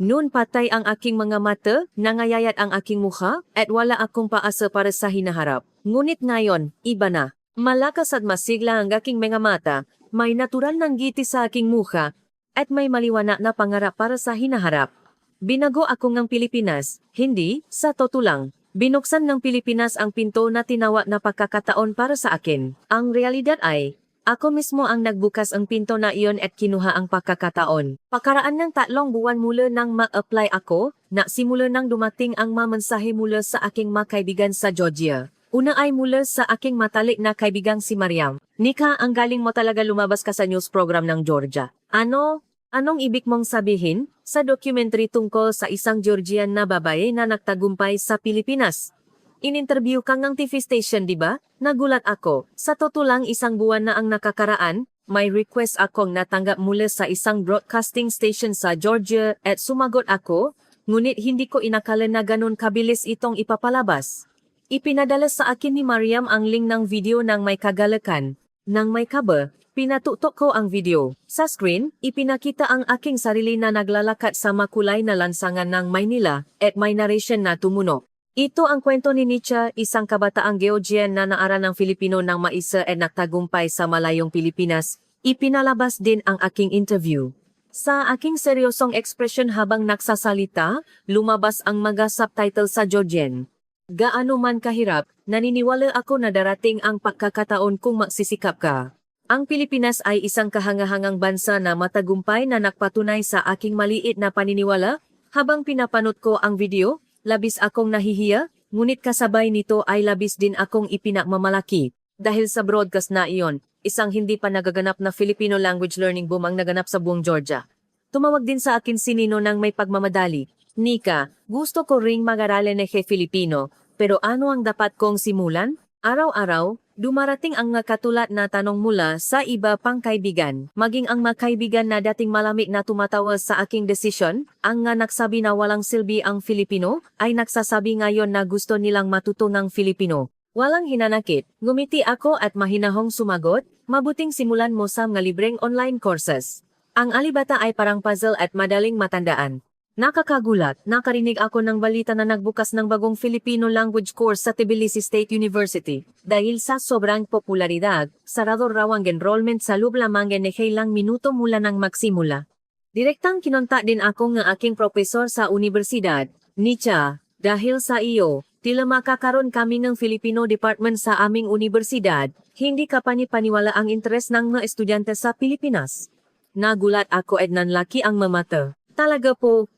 Noon patay ang aking mga mata, nangayayat ang aking mukha, at wala akong paasa para sa hinaharap. Ngunit ngayon, iba na. Malakas at masigla ang aking mga mata, may natural ng ngiti sa aking mukha, at may maliwanag na pangarap para sa hinaharap. Binago ako ng Pilipinas, hindi, sa totoo lang. Binuksan ng Pilipinas ang pinto na tinawag na pagkakataon para sa akin. Ang realidad ay, ako mismo ang nagbukas ang pinto na iyon at kinuha ang pagkakataon. Pakaraan ng 3 buwan mula nang ma-apply ako, simula nang dumating ang mamensahe mula sa aking mga kaibigan sa Georgia. Una ay mula sa aking matalik na kaibigang si Mariam. Nika, ang galing mo talaga lumabas ka sa news program ng Georgia. Anong ibig mong sabihin? Sa documentary tungkol sa isang Georgian na babae na nagtagumpay sa Pilipinas. In-interview kang ng TV station, di ba? Nagulat ako. Sa totoo lang 1 buwan na ang nakakaraan, may request akong natanggap mula sa isang broadcasting station sa Georgia at sumagot ako, ngunit hindi ko inakala na ganun kabilis itong ipapalabas. Ipinadala sa akin ni Mariam ang link ng video ng may kagalakan. Nang may kaba, pinatutok ko ang video. Sa screen, ipinakita ang aking sarili na naglalakad sa makulay na lansangan ng Maynila at may narration na tumunog. Ito ang kwento ni Nietzsche, isang kabataang Georgian na naaral ng Filipino ng maisa at nagtagumpay sa malayong Pilipinas. Ipinalabas din ang aking interview. Sa aking seryosong ekspresyon habang nagsasalita, lumabas ang mga subtitle sa Georgian. Gaano man kahirap, naniniwala ako na darating ang pagkakataon kung magsisikap ka. Ang Pilipinas ay isang kahangahangang bansa na matagumpay na nagpatunay sa aking maliit na paniniwala. Habang pinapanood ko ang video, labis akong nahihiya, ngunit kasabay nito ay labis din akong ipinagmamalaki. Dahil sa broadcast na iyon, isang hindi pa nagaganap na Filipino language learning boom ang naganap sa buong Georgia. Tumawag din sa akin si Nino ng may pagmamadali. Nika, gusto ko ring mag-aralin ng Filipino, Pero ano ang dapat kong simulan? Araw-araw, dumarating ang nga katulad na tanong mula sa iba pang kaibigan, maging ang mga kaibigan na dating malamig na tumatawa sa aking desisyon, ang nga nagsabi na walang silbi ang Filipino, ay nagsasabi ngayon na gusto nilang matuto ng Filipino. Walang hinanakit, ngumiti ako at mahinahong sumagot, mabuting simulan mo sa mga libreng online courses. Ang alibata ay parang puzzle at madaling matandaan. Nakakagulat, nakarinig ako ng balita na nagbukas ng bagong Filipino language course sa Tbilisi State University. Dahil sa sobrang popularidad, sarado raw ang enrollment sa loob lamang ng ilang minuto mula nang magsimula. Direktang kinontak din ako ng aking profesor sa universidad, Nicha, dahil sa iyo, tila makakaroon kami ng Filipino department sa aming universidad, hindi ka panipaniwala ang interes ng mga estudyante sa Pilipinas. Nagulat ako at nanlaki ang mamata. Talaga po.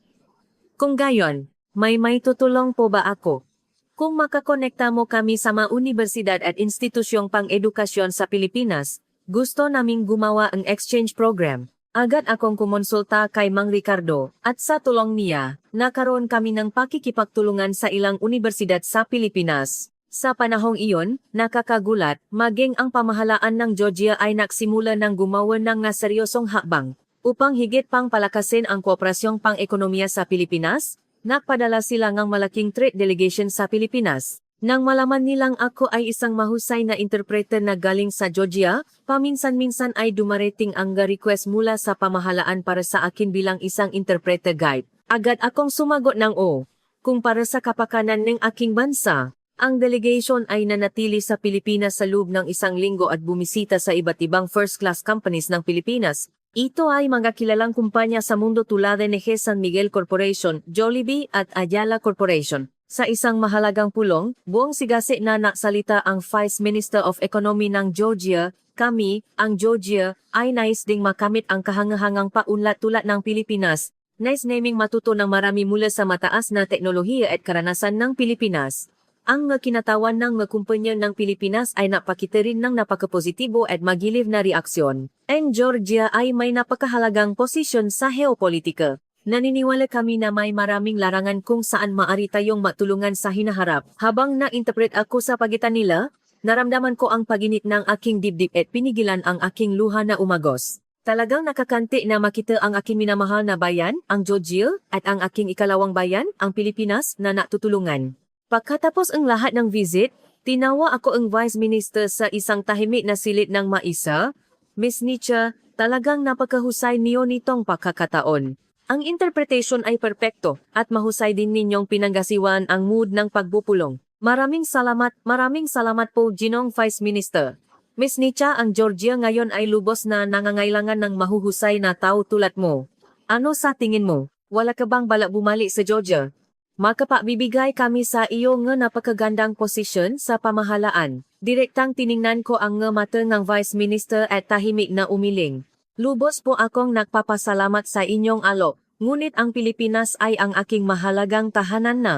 Kung gayon, may tutulong po ba ako? Kung makakonekta mo kami sa mga universidad at institusyong pang-edukasyon sa Pilipinas, gusto naming gumawa ang exchange program. Agad akong kumonsulta kay Mang Ricardo at sa tulong niya, nakaroon kami ng pakikipagtulungan sa ilang universidad sa Pilipinas. Sa panahong iyon, nakakagulat, maging ang pamahalaan ng Georgia ay nagsimula ng gumawa ng seryosong hakbang. Upang higit pang palakasin ang kooperasyong pang-ekonomiya sa Pilipinas, nagpadala sila ng malaking trade delegation sa Pilipinas. Nang malaman nilang ako ay isang mahusay na interpreter na galing sa Georgia, paminsan-minsan ay dumarating ang request mula sa pamahalaan para sa akin bilang isang interpreter guide. Agad akong sumagot ng o. Kung para sa kapakanan ng aking bansa, ang delegation ay nanatili sa Pilipinas sa loob ng isang linggo at bumisita sa iba't ibang first-class companies ng Pilipinas. Ito ay mga kilalang kumpanya sa mundo tulad ng San Miguel Corporation, Jollibee at Ayala Corporation. Sa isang mahalagang pulong, buong sigasi na naksalita ang Vice Minister of Economy ng Georgia. Kami, ang Georgia, ay nais ding makamit ang kahangahangang paunlad tulad ng Pilipinas. Nais naming matuto ng marami mula sa mataas na teknolohiya at karanasan ng Pilipinas. Ang kinatawan ng mga kumpanya ng Pilipinas ay napakita rin ng napakapositibo at magiliw na reaksyon. Ang Georgia ay may napakahalagang posisyon sa geopolitika. Naniniwala kami na may maraming larangan kung saan maaari tayong matulungan sa hinaharap. Habang na-interpret ako sa pagitan nila, naramdaman ko ang paginit ng aking dibdib at pinigilan ang aking luha na umagos. Talagang nakakanti na makita ang aking minamahal na bayan, ang Georgia, at ang aking ikalawang bayan, ang Pilipinas, na natutulungan. Pagkatapos ang lahat ng visit, tinawa ako ang Vice Minister sa isang tahimik na silid ng maisa. Miss Nicha, talagang napakahusay niyo nitong pagkakataon. Ang interpretation ay perpekto at mahusay din ninyong pinanggasiwan ang mood ng pagbupulong. Maraming salamat po Ginong Vice Minister. Miss Nicha, ang Georgia ngayon ay lubos na nangangailangan ng mahuhusay na tao tulad mo. Ano sa tingin mo? Wala ka bang balak bumalik sa Georgia? Makapabibigay kami sa iyo ng napakagandang posisyon sa pamahalaan. Direktang tiningnan ko ang mata ng Vice Minister at tahimik na umiling. Lubos po akong nagpapasalamat sa inyong alok, ngunit ang Pilipinas ay ang aking mahalagang tahanan na.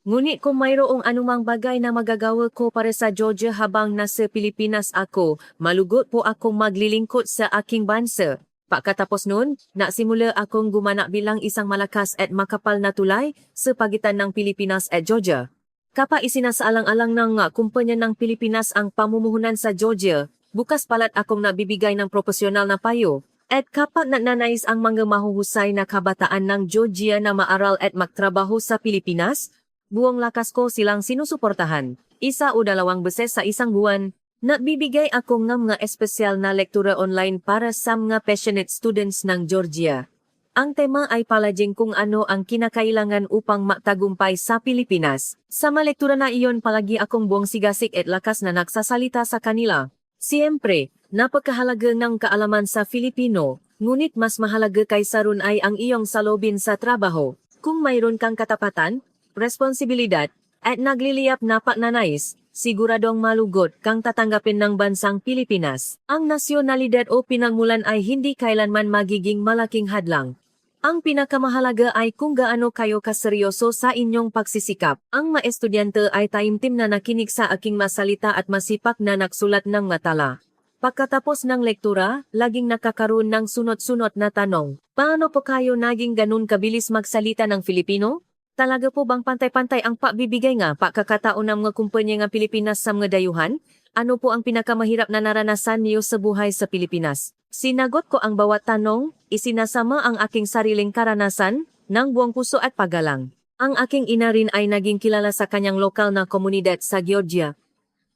Ngunit kung mayroong anumang bagay na magagawa ko para sa Georgia habang nasa Pilipinas ako, malugot po akong maglilingkod sa aking bansa. Pagkatapos nun, nasimula akong gumanak bilang isang malakas at makapal na tulay sa pagitan ng Pilipinas at Georgia. Kapag isinasaalang-alang ng kumpanya ng Pilipinas ang pamumuhunan sa Georgia, bukas palat akong nabibigay ng proporsyonal na payo. At kapag nagnanais ang mga mahuhusay na kabataan ng Georgia na maaral at magtrabaho sa Pilipinas, buong lakas ko silang sinusuportahan. 1 o 2 beses sa isang buwan, nagbibigay ako ng mga espesyal na lektura online para sa mga passionate students ng Georgia. Ang tema ay palaging kung ano ang kinakailangan upang magtagumpay sa Pilipinas. Sa mga lektura na iyon palagi akong buong sigasik at lakas na nagsasalita sa kanila. Siyempre, napakahalaga ng kaalaman sa Filipino, ngunit mas mahalaga kaysa ron ay ang iyong salobin sa trabaho. Kung mayroon kang katapatan, responsibilidad, at nagliliyap na pagnanais, siguradong malugot kang tatanggapin ng bansang Pilipinas. Ang nasyonalidad o pinagmulan ay hindi kailanman magiging malaking hadlang. Ang pinakamahalaga ay kung gaano kayo kaseryoso sa inyong pagsisikap. Ang mga estudyante ay taimtim na nakinig sa aking masalita at masipak na nagsulat ng matala. Pagkatapos ng lektura, laging nakakaroon ng sunod-sunod na tanong. Paano po kayo naging ganun kabilis magsalita ng Filipino? Talaga po bang pantay-pantay ang pagbibigay nga pakakataon ng mga kumpanya nga Pilipinas sa mga dayuhan? Ano po ang pinakamahirap na naranasan niyo sa buhay sa Pilipinas? Sinagot ko ang bawat tanong, isinasama ang aking sariling karanasan, ng buong puso at paggalang. Ang aking ina rin ay naging kilala sa kanyang lokal na komunidad sa Georgia.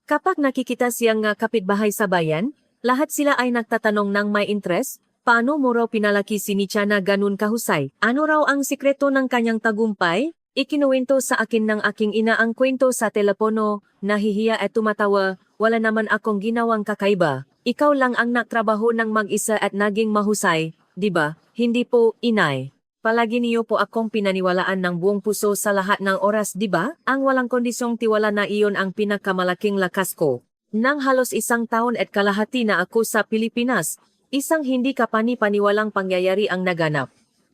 Kapag nakikita siyang nga kapitbahay sa bayan, lahat sila ay nagtatanong ng may interest, paano mo raw pinalaki si Nietzsche na ganun kahusay? Ano raw ang sikreto ng kanyang tagumpay? Ikinuwento sa akin ng aking ina ang kwento sa telepono, nahihiya at tumatawa, wala naman akong ginawang kakaiba. Ikaw lang ang nagtrabaho ng mag-isa at naging mahusay, di ba? Hindi po, inay. Palagi niyo po akong pinaniwalaan ng buong puso sa lahat ng oras, di ba? Ang walang kondisyong tiwala na iyon ang pinakamalaking lakas ko. Nang halos 1 taon at kalahati na ako sa Pilipinas, isang hindi kapani-paniwalang pangyayari ang naganap.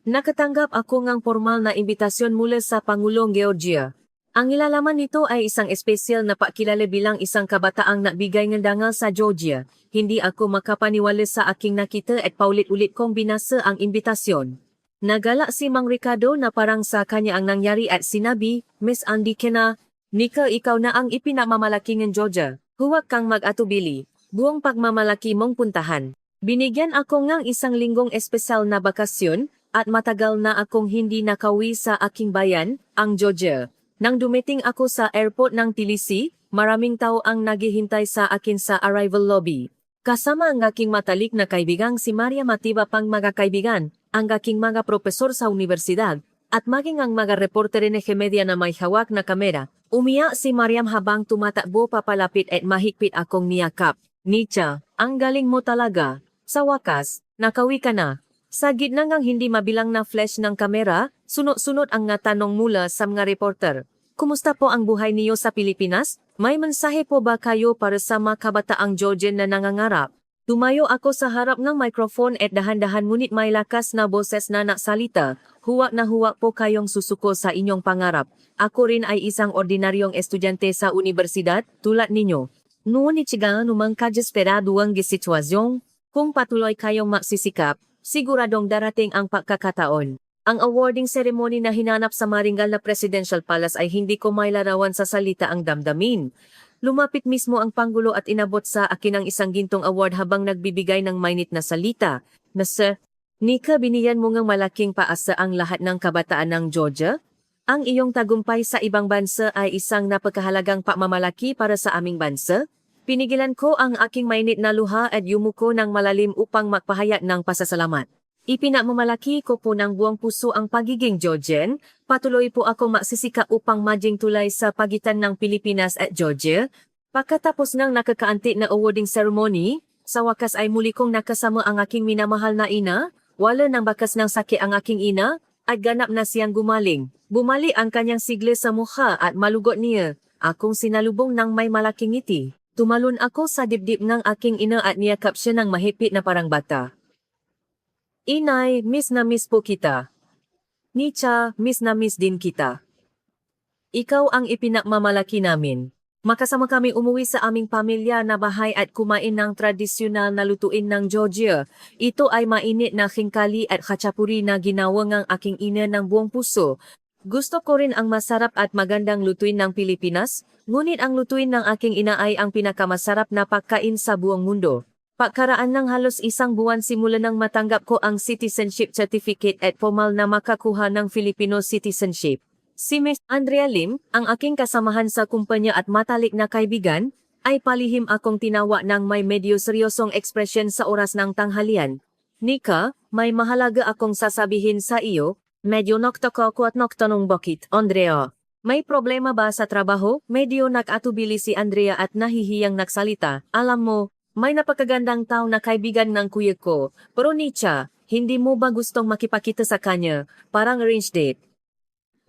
Nakatanggap ako ng formal na imbitasyon mula sa Pangulong Georgia. Ang ilalaman nito ay isang espesyal na pakilala bilang isang kabataang nagbigay ng dangal sa Georgia. Hindi ako makapaniwala sa aking nakita at paulit-ulit kong binasa ang imbitasyon. Nagala si Mang Ricardo na parang sa kanya ang nangyari at sinabi, Miss Andy Kena, Nika ikaw na ang ipinamamalaki ng Georgia. Huwag kang mag-atubili. Buong pagmamalaki mong puntahan. Binigyan ako ng 1 linggong espesyal na bakasyon, at matagal na akong hindi nakauwi sa aking bayan, ang Georgia. Nang dumating ako sa airport ng Tbilisi, maraming tao ang naghihintay sa akin sa arrival lobby. Kasama ang aking matalik na kaibigang si Maria Matiba pang mga kaibigan, ang aking mga propesor sa universidad, at maging ang mga reporter ng media na may hawak na kamera. Umiyak si Mariam habang tumatakbo papalapit at mahigpit akong niyakap. Nietzsche, ang galing mo talaga. Sa wakas, nakawi ka na. Sa gitna ng hindi mabilang na flash ng kamera, sunod-sunod ang nga tanong mula sa mga reporter. Kumusta po ang buhay niyo sa Pilipinas? May mensahe po ba kayo para sa mga kabataang Georgian na nangangarap? Tumayo ako sa harap ng microphone at dahan-dahan ngunit may lakas na boses na nagsalita. Huwag na huwag po kayong susuko sa inyong pangarap. Ako rin ay isang ordinaryong estudyante sa universidad, tulad ninyo. Ngunit sigang numang kadyesperado ang sitwasyon. Kung patuloy kayong magsisikap, siguradong darating ang pagkakataon. Ang awarding ceremony na hinanap sa Maringal na Presidential Palace ay hindi ko may larawan sa salita ang damdamin. Lumapit mismo ang Pangulo at inabot sa akin ang 1 gintong award habang nagbibigay ng mainit na salita. Mr. Nika, biniyan mo ngang malaking paasa ang lahat ng kabataan ng Georgia. Ang iyong tagumpay sa ibang bansa ay isang napakahalagang pamamalaki para sa aming bansa. Pinigilan ko ang aking mainit na luha at yumuko ng malalim upang magpahayag ng pasasalamat. Ipinamamalaki ko po ng buong puso ang pagiging Georgian. Patuloy po ako magsisika upang maging tulay sa pagitan ng Pilipinas at Georgia. Pagkatapos ng nakakaanti na awarding ceremony, sa wakas ay muli kong nakasama ang aking minamahal na ina. Wala ng bakas ng sakit ang aking ina, at ganap na siyang gumaling. Bumali ang kanyang sigla sa mukha at malugot niya. Akong sinalubong ng may malaking ngiti. Tumalon ako sa dibdib ng aking ina at niyakap siya ng mahigpit na parang bata. Inay, miss na miss po kita. Nietzsche, miss na miss din kita. Ikaw ang ipinakmamalaki namin. Makasama kami umuwi sa aming pamilya na bahay at kumain ng tradisyonal na lutuin ng Georgia. Ito ay mainit na khingkali at khachapuri na ginawa ng aking ina ng buong puso. Gusto ko rin ang masarap at magandang lutuin ng Pilipinas, ngunit ang lutuin ng aking ina ay ang pinakamasarap na pagkain sa buong mundo. Pagkaraan ng halos 1 buwan simula nang matanggap ko ang citizenship certificate at formal na makakuha ng Filipino citizenship. Si Ms. Andrea Lim, ang aking kasamahan sa kumpanya at matalik na kaibigan, ay palihim akong tinawa ng may medyo seryosong ekspresyon sa oras ng tanghalian. Nika, may mahalaga akong sasabihin sa iyo. Medyo nagtaka ko at nagtanong bakit, Andrea. May problema ba sa trabaho? Medyo nag-atubili si Andrea at nahihiyang nagsalita. Alam mo, may napakagandang tao na kaibigan ng kuya ko. Pero Nietzsche, hindi mo ba gustong makipakita sa kanya? Parang arranged date.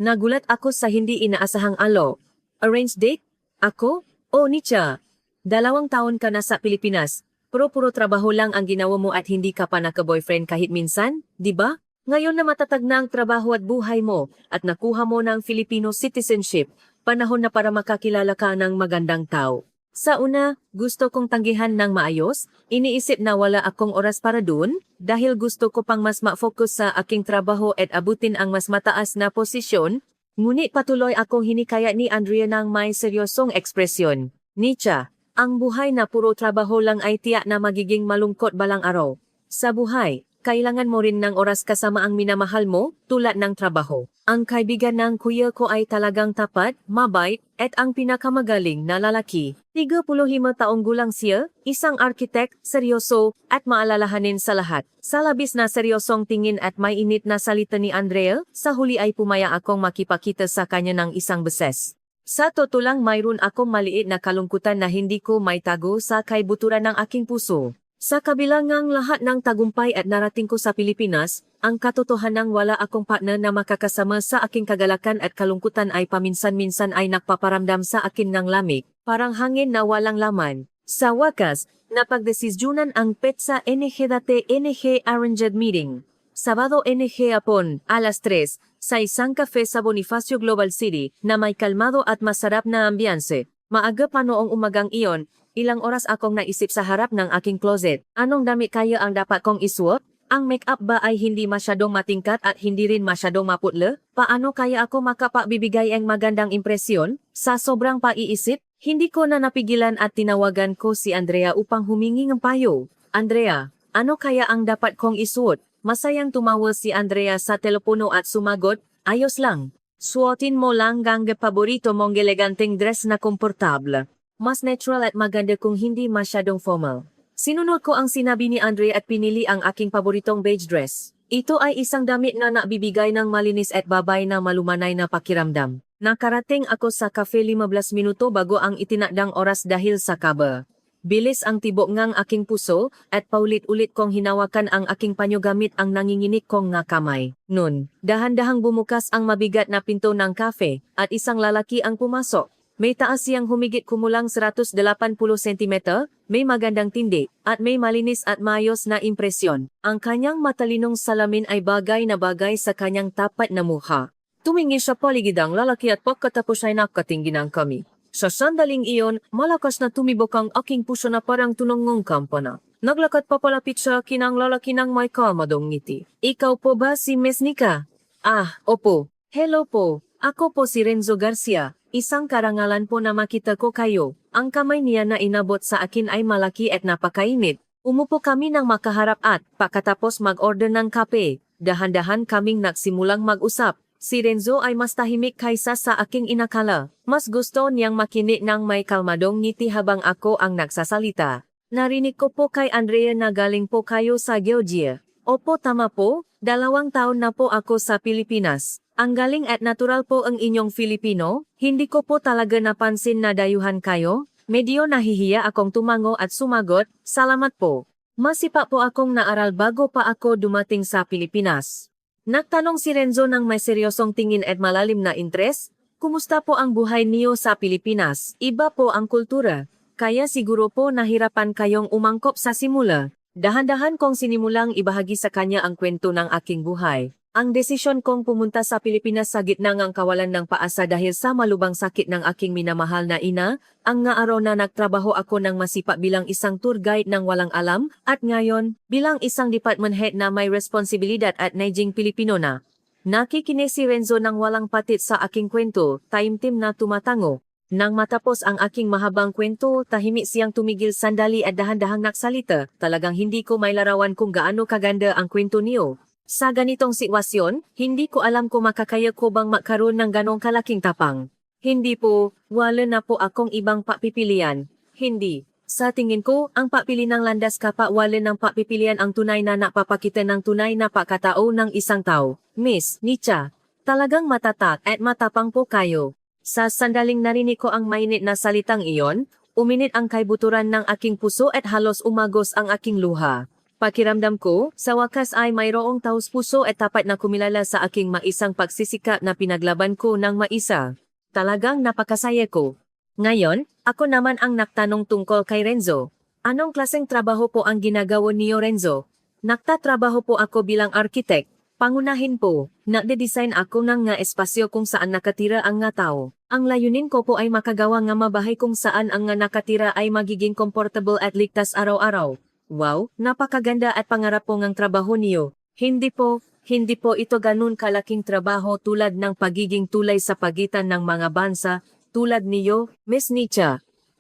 Nagulat ako sa hindi inaasahang alo. Arranged date? Ako? Oh Nietzsche, 2 taon ka na sa Pilipinas. Pero puro trabaho lang ang ginawa mo at hindi ka pa naka-boyfriend kahit minsan, di ba? Ngayon na matatag na ang trabaho at buhay mo at nakuha mo ng Filipino citizenship, panahon na para makakilala ka ng magandang tao. Sa una, gusto kong tanggihan ng maayos, iniisip na wala akong oras para dun, dahil gusto ko pang mas ma-focus sa aking trabaho at abutin ang mas mataas na posisyon, Ngunit patuloy akong hinikayat ni Andrea ng may seryosong ekspresyon. Nicha, ang buhay na puro trabaho lang ay tiyak na magiging malungkot balang araw. Sa buhay, kailangan mo rin ng oras kasama ang minamahal mo, tulad ng trabaho. Ang kaibigan ng kuya ko ay talagang tapat, mabait, at ang pinakamagaling na lalaki. 35 taong gulang siya, isang arkitek, seryoso, at maalalahanin sa lahat. Sa labis na seryosong tingin at may init na salita ni Andrea, sa huli ay pumaya akong makipakita sa kanya ng isang beses. Sa totoo lang mayroon akong maliit na kalungkutan na hindi ko maitago sa kaibuturan ng aking puso. Sa kabila ngang lahat ng tagumpay at narating ko sa Pilipinas, ang katotohanang wala akong partner na makakasama sa aking kagalakan at kalungkutan ay paminsan-minsan ay nagpaparamdam sa akin ng lamig, parang hangin na walang laman. Sa wakas, napagdesisyonan ang petsa NG Arranged Meeting. Sabado NG Hapon, alas 3, sa isang cafe sa Bonifacio Global City na may kalmado at masarap na ambiyanse. Maaga pa noong umagang iyon, ilang oras akong naisip sa harap ng aking closet. Anong damit kaya ang dapat kong isuot? Ang make-up ba ay hindi masyadong matingkat at hindi rin masyadong maputla? Paano kaya ako makapagbibigay ang magandang impresyon? Sa sobrang paiisip, hindi ko na napigilan at tinawagan ko si Andrea upang humingi ng payo. Andrea, ano kaya ang dapat kong isuot? Masayang tumawa si Andrea sa telepono at sumagot, ayos lang. Suotin mo lang ang paborito mong eleganteng dress na komportable. Mas natural at maganda kung hindi masyadong formal. Sinunod ko ang sinabi ni Andre at pinili ang aking paboritong beige dress. Ito ay isang damit na nabibigay ng malinis at babay na malumanay na pakiramdam. Nakarating ako sa cafe 15 minuto bago ang itinakdang oras dahil sa kaba. Bilis ang tibok ngang aking puso at paulit-ulit kong hinawakan ang aking panyo gamit ang nanginginig kong nga kamay. Nun, dahan-dahang bumukas ang mabigat na pinto ng cafe at isang lalaki ang pumasok. May taas siyang humigit kumulang 180 cm, may magandang tindi, at may malinis at maayos na impresyon. Ang kanyang matalinong salamin ay bagay na bagay sa kanyang tapat na mukha. Tumingin sa paligid ang lalaki at pagkatapos ay nakatingin kami. Sa sandaling iyon, malakas na tumibok ang aking puso na parang tunongong kampana. Naglakad papalapit sa akin ang lalaki ng may kalmadong ngiti. Ikaw po ba si Miss Nika? Ah, opo. Hello po. Ako po si Renzo Garcia. Isang karangalan po na makita ko kayo. Ang kamay niya na inabot sa akin ay malaki at napakainit. Umupo kami ng makaharap at, pagkatapos mag-order ng kape, dahan-dahan kaming nagsimulang mag-usap. Si Renzo ay mas tahimik kaysa sa aking inakala. Mas gusto niyang makinig ng may kalmadong ngiti habang ako ang nagsasalita. Narinig ko po kay Andrea na galing po kayo sa Georgia. Opo, tama po. 2 taon na po ako sa Pilipinas. Ang galing at natural po ang inyong Filipino. Hindi ko po talaga napansin na dayuhan kayo. Medyo nahihiya akong tumango at sumagot, salamat po. Masipa po akong naaral bago pa ako dumating sa Pilipinas. Nagtanong si Renzo ng may seryosong tingin at malalim na interes, kumusta po ang buhay niyo sa Pilipinas? Iba po ang kultura. Kaya siguro po nahirapan kayong umangkop sa simula. Dahan-dahan kong sinimulang ibahagi sa kanya ang kwento ng aking buhay. Ang desisyon kong pumunta sa Pilipinas sa gitna ng kawalan ng paasa dahil sa malubang sakit ng aking minamahal na ina, ang nga araw na nagtrabaho ako ng masipa bilang isang tour guide ng walang alam, at ngayon, bilang isang department head na may responsibilidad at Nanjing Pilipino na. Nakikinig si Renzo ng walang patit sa aking kwento, taimtim na tumatango. Nang matapos ang aking mahabang kwento, tahimik siyang tumigil sandali at dahan-dahang nagsalita. Talagang hindi ko may larawan kung gaano kaganda ang kwento niyo. Sa ganitong sitwasyon, hindi ko alam kung makakaya ko bang magkaroon ng ganong kalaking tapang. Hindi po, wala na po akong ibang papipilian. Hindi. Sa tingin ko, ang papili ng landas kapag wala ng papipilian ang tunay na napapakita ng tunay na pagkatao ng isang tao. Miss Nicha, talagang matatak at matapang po kayo. Sa sandaling narinig ko ang mainit na salitang iyon, uminit ang kaibuturan ng aking puso at halos umagos ang aking luha. Pakiramdam ko, sa wakas ay mayroong taus-puso at tapat na kumilala sa aking maisang pagsisikap na pinaglaban ko ng maisa. Talagang napakasaya ko. Ngayon, ako naman ang nagtanong tungkol kay Renzo. Anong klaseng trabaho po ang ginagawa niyo, Renzo? Nagtatrabaho po ako bilang arkitek. Pangunahin po, nagde-design ako ng nga espasyo kung saan nakatira ang nga tao. Ang layunin ko po ay makagawa nga mabahay kung saan ang nga nakatira ay magiging comfortable at ligtas araw-araw. Wow, napakaganda at pangarap po ngang trabaho niyo. Hindi po, hindi po ito ganun kalaking trabaho tulad ng pagiging tulay sa pagitan ng mga bansa tulad niyo, Miss Nietzsche.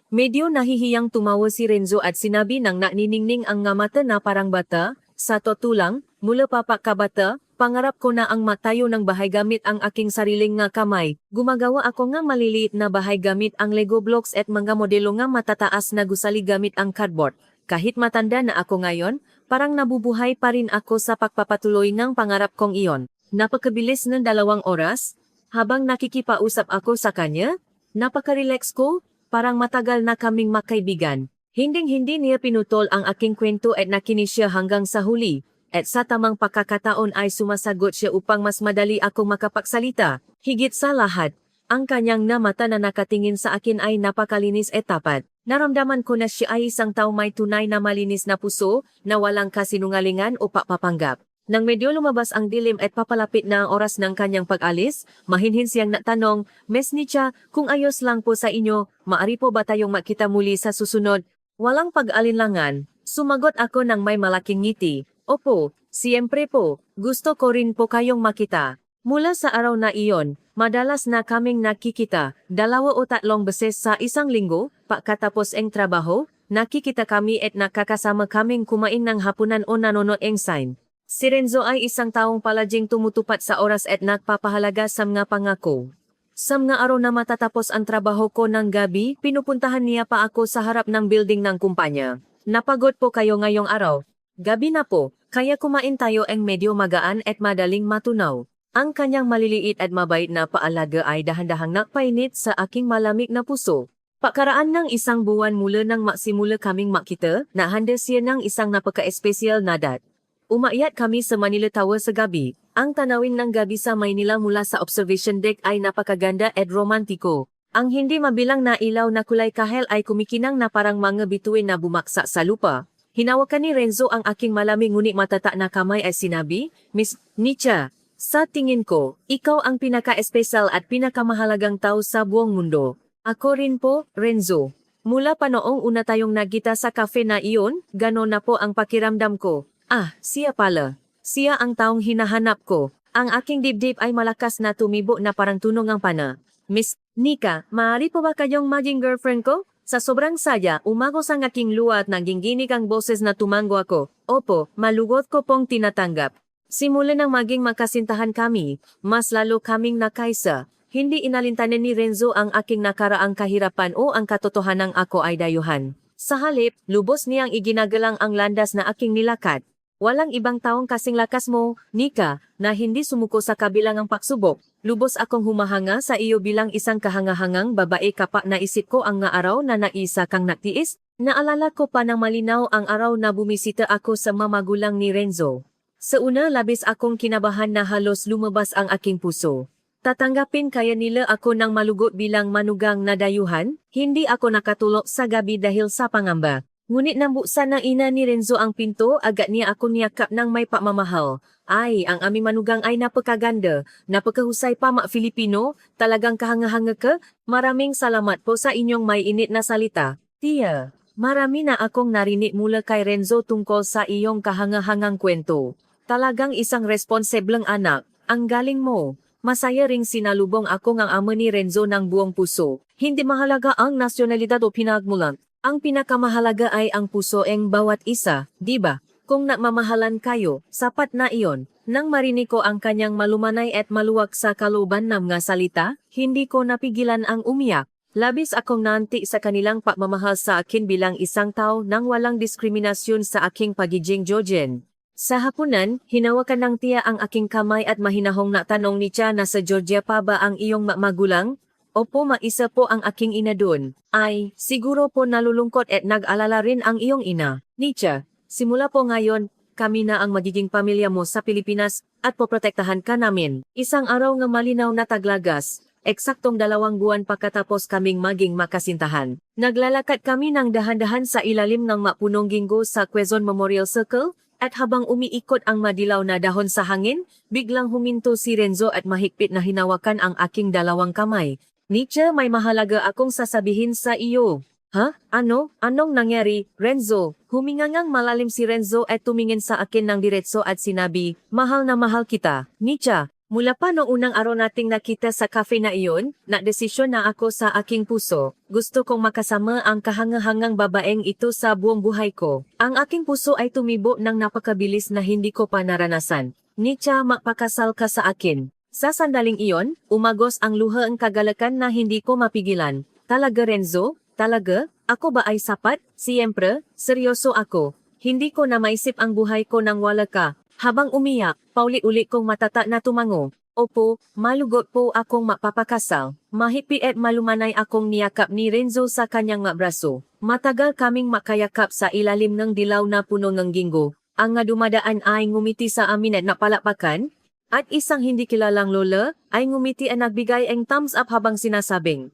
Medyo nahihiyang tumawa si Renzo at sinabi ng naniningning ang nga mata na parang bata, sa totoo lang, mula papakabata, pangarap ko na ang matayo ng bahay gamit ang aking sariling nga kamay. Gumagawa ako nga maliliit na bahay gamit ang Lego blocks at mga modelo nga matataas na gusali gamit ang cardboard. Kahit matanda na ako ngayon, parang nabubuhay pa rin ako sa pagpapatuloy ng pangarap kong iyon. Napakabilis ng 2 oras, habang nakikipausap ako sa kanya, napaka-relax ko, parang matagal na kaming makaibigan. Hinding-hindi niya pinutol ang aking kwento at nakinig siya hanggang sa huli, at sa tamang pagkakataon ay sumasagot siya upang mas madali akong makapagsalita. Higit sa lahat, ang kanyang na mata na nakatingin sa akin ay napakalinis at tapat. Naramdaman ko na siya ay isang tao may tunay na malinis na puso, na walang kasinungalingan o papapanggap. Nang medyo lumabas ang dilim at papalapit na ang oras ng kanyang pag-alis, mahinhin siyang natanong, Miss Nietzsche, kung ayos lang po sa inyo, maari po ba tayong makita muli sa susunod? Walang pag-alinlangan, sumagot ako ng may malaking ngiti. Opo, siyempre po, gusto ko rin po kayong makita. Mula sa araw na iyon, madalas na kaming nakikita, 2 o 3 beses sa isang linggo, pagkatapos ang trabaho, nakikita kami at nakakasama kaming kumain ng hapunan o nanonood ng sign. Si Renzo ay isang taong palaging tumutupad sa oras at nagpapahalaga sa mga pangako. Sa mga araw na matatapos ang trabaho ko ng gabi, pinupuntahan niya pa ako sa harap ng building ng kumpanya. Napagod po kayo ngayong araw. Gabi na po, kaya kumain tayo ang medyo magaan at madaling matunaw. Ang kanyang maliliit at mabait na paalaga ay dahan-dahang nagpainit sa aking malamig na puso. Pakaraan ng 1 buwan mula nang magsimula kaming makita, nahanda siya ng isang napaka-espesyal na dat. Umakyat kami sa Manila Tower sa gabi. Ang tanawin ng gabi sa Maynila mula sa observation deck ay napakaganda at romantiko. Ang hindi mabilang na ilaw na kulay kahel ay kumikinang na parang mga bituin na bumaksa sa lupa. Hinawakan ni Renzo ang aking malamig ngunit matata na kamay ay sinabi, Miss Nietzsche, sa tingin ko, ikaw ang pinaka-espesyal at pinakamahalagang tao sa buong mundo. Ako rin po, Renzo. Mula pa noong una tayong nagkita sa cafe na iyon, gano'n na po ang pakiramdam ko. Ah, siya pala. Siya ang taong hinahanap ko. Ang aking dibdib ay malakas na tumibo na parang tunong ang pana. Miss Nika, maaari po ba kayong maging girlfriend ko? Sa sobrang saya, umagos ang aking luha at naging ginig ang boses na tumango ako. Opo, malugot ko pong tinatanggap. Simula nang maging magkasintahan kami, mas lalo kaming nakaisa. Hindi inalintanan ni Renzo ang aking nakaraang kahirapan o ang katotohanang ako ay dayuhan. Sa halip, lubos niyang iginagalang ang landas na aking nilakat. Walang ibang taong kasing lakas mo, Nika, na hindi sumuko sa kabilang ang pagsubok. Lubos akong humahanga sa iyo bilang isang kahangahangang babae kapag naisip ko ang nga araw na naisa kang natiis. Naalala ko pa ng malinaw ang araw na bumisita ako sa mamagulang ni Renzo. Sa una labis akong kinabahan na halos lumabas ang aking puso. Tatanggapin kaya nila ako ng malugot bilang manugang na dayuhan? Hindi ako nakatulog sa gabi dahil sa pangamba. Ngunit nang buksan ng ina ni Renzo ang pinto, agad niya ako niyakap ng may pagmamahal. Ay, ang aming manugang ay napakaganda, napakahusay pa Filipino, talagang kahanga-hanga ka. Maraming salamat po sa inyong may init na salita. Tia, marami na akong narinig mula kay Renzo tungkol sa iyong kahanga-hangang kwento. Talagang isang responsibleng anak, ang galing mo. Masaya ring sinalubong ako ng ama ni Renzo ng buong puso. Hindi mahalaga ang nasyonalidad o pinagmulan. Ang pinakamahalaga ay ang puso ng bawat isa, di ba? Kung nagmamahalan kayo, sapat na iyon. Nang marinig ko ang kanyang malumanay at maluwag sa kalooban ng mga salita, hindi ko napigilan ang umiyak. Labis akong naanti sa kanilang pagmamahal sa akin bilang isang tao nang walang diskriminasyon sa aking pagiging Georgian. Sa hapunan, hinawakan ng tiya ang aking kamay at mahinahong natanong ni Tia na sa Georgia pa ba ang iyong magulang? Opo, maisa po ang aking ina doon. Ay, siguro po nalulungkot at nag-alala rin ang iyong ina. Nietzsche, simula po ngayon, kami na ang magiging pamilya mo sa Pilipinas at poprotektahan ka namin. Isang araw nga malinaw na taglagas, eksaktong 2 buwan pagkatapos kaming maging makasintahan. Naglalakad kami ng dahan-dahan sa ilalim ng mapunong ginggo sa Quezon Memorial Circle, at habang umiikot ang madilaw na dahon sa hangin, biglang huminto si Renzo at mahigpit na hinawakan ang aking 2 kamay. Nietzsche, may mahalaga akong sasabihin sa iyo. Ha? Ano? Anong nangyari, Renzo? Humingangang malalim si Renzo at tumingin sa akin ng diretso at sinabi, mahal na mahal kita, Nietzsche. Mula pa noong unang araw nating nakita sa cafe na iyon, na-desisyon na ako sa aking puso. Gusto kong makasama ang kahangahangang babaeng ito sa buong buhay ko. Ang aking puso ay tumibo ng napakabilis na hindi ko pa naranasan. Nietzsche, magpakasal ka sa akin. Sa sandaling iyon, umagos ang luha ang kagalakan na hindi ko mapigilan. Talaga Renzo? Talaga? Ako ba ay sapat? Siyempre, seryoso ako. Hindi ko na maisip ang buhay ko nang wala ka. Habang umiyak, pauli-uli kong matata na tumango. Opo, malugot po akong mapapakasal. Mahipi at malumanay akong niyakap ni Renzo sa kanyang braso. Matagal kaming makayakap sa ilalim ng dilaw na puno ng ginggo. Ang nga dumadaan ay ngumiti sa amin at napalapakan. At isang hindi kilalang lola ay ngumiti at nagbigay ang thumbs up habang sinasabing,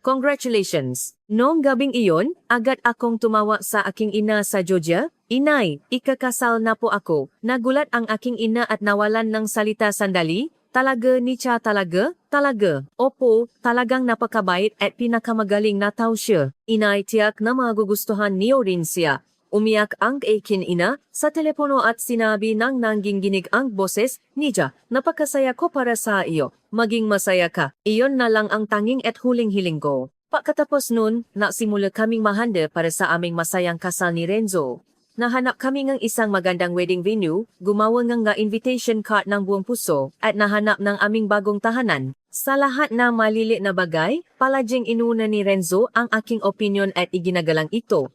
congratulations! Noong gabing iyon, agad akong tumawa sa aking ina sa Georgia. Inay, ikakasal na po ako. Nagulat ang aking ina at nawalan ng salita sandali. Talaga Nietzsche talaga? Talaga. Opo, talagang napakabait at pinakamagaling na tao siya. Inay, tiyak na magugustuhan niyo rin siya. Umiyak ang aking ina sa telepono at sinabi ng nangginginig ang boses, Nietzsche, napakasaya ko para sa iyo. Maging masaya ka. Iyon na lang ang tanging at huling-hiling ko. Pagkatapos nun, nasimula kaming mahanda para sa aming masayang kasal ni Renzo. Nahanap kami ng isang magandang wedding venue, gumawa ng invitation card ng buong puso, at nahanap ng aming bagong tahanan. Sa lahat na maliliit na bagay, palaging inuna ni Renzo ang aking opinion at iginagalang ito.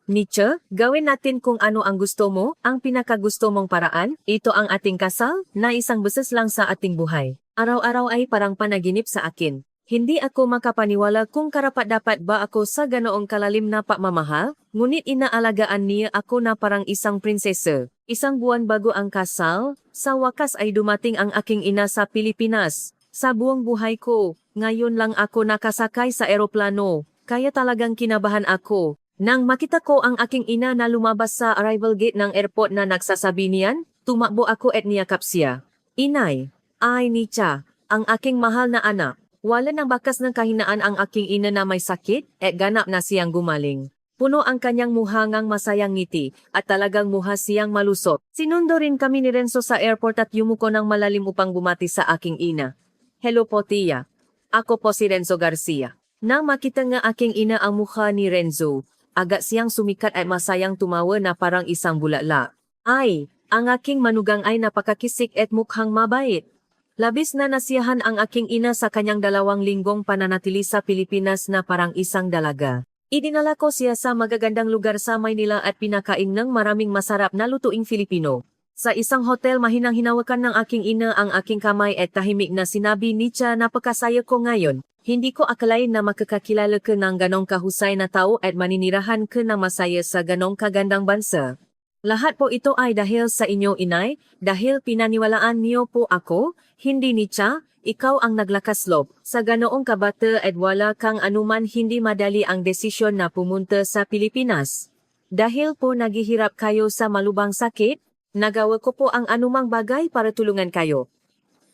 Nietzsche, gawin natin kung ano ang gusto mo, ang pinakagusto mong paraan. Ito ang ating kasal, na isang beses lang sa ating buhay. Araw-araw ay parang panaginip sa akin. Hindi ako makapaniwala kung karapat-dapat ba ako sa ganoong kalalim na pagmamahal, ngunit inaalagaan niya ako na parang isang prinsesa. Isang buwan bago ang kasal, sa wakas ay dumating ang aking ina sa Pilipinas. Sa buong buhay ko, ngayon lang ako nakasakay sa eroplano, kaya talagang kinabahan ako. Nang makita ko ang aking ina na lumabas sa arrival gate ng airport na nagsasabi niyan, tumakbo ako at niyakap siya. Inay, ay Nietzsche, ang aking mahal na anak. Wala nang bakas ng kahinaan ang aking ina na may sakit at ganap na siyang gumaling. Puno ang kanyang muhangang masayang ngiti at talagang muha siyang malusot. Sinundo rin kami ni Renzo sa airport at yumuko ng malalim upang bumati sa aking ina. Hello po tiya. Ako po si Renzo Garcia. Nang makita nga aking ina ang mukha ni Renzo, agad siyang sumikat at masayang tumawa na parang isang bulala. Ay, ang aking manugang ay napakakisik at mukhang mabait. Labis na nasiyahan ang aking ina sa kanyang 2 linggong pananatili sa Pilipinas na parang isang dalaga. Idinala ko siya sa magagandang lugar sa Maynila at pinakain ng maraming masarap na lutuing Filipino. Sa isang hotel mahinang-hinawakan ng aking ina ang aking kamay at tahimik na sinabi, Nietzsche, napakasaya ko ngayon. Hindi ko akalain na makakakilala ka ng ganong kahusay na tao at maninirahan ka ng masaya sa ganong kagandang bansa. Lahat po ito ay dahil sa inyo, inay, dahil pinaniwalaan niyo po ako, hindi Nietzsche, ikaw ang naglakas loob. Sa ganoong kabata at wala kang anuman hindi madali ang desisyon na pumunta sa Pilipinas. Dahil po naghihirap kayo sa malubhang sakit, nagawa ko po ang anumang bagay para tulungan kayo.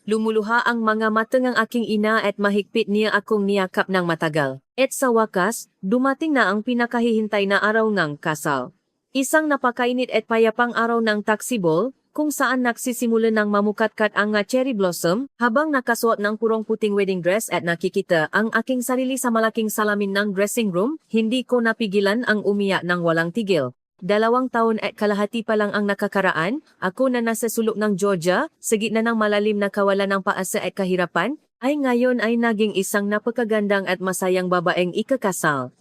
Lumuluha ang mga mata ng aking ina at mahigpit niya akong niyakap ng matagal. At sa wakas, dumating na ang pinakahihintay na araw ng kasal. Isang napakainit at payapang araw ng taksibol, kung saan nagsisimula ng mamukatkat ang cherry blossom, habang nakasuot ng purong puting wedding dress at nakikita ang aking sarili sa malaking salamin ng dressing room, hindi ko napigilan ang umiyak ng walang tigil. 2 taon at kalahati pa lang ang nakakaraan, ako na nasa sulok ng Georgia, sa gitna ng malalim na kawalan ng paasa at kahirapan, ay ngayon ay naging isang napakagandang at masayang babaeng ikakasal.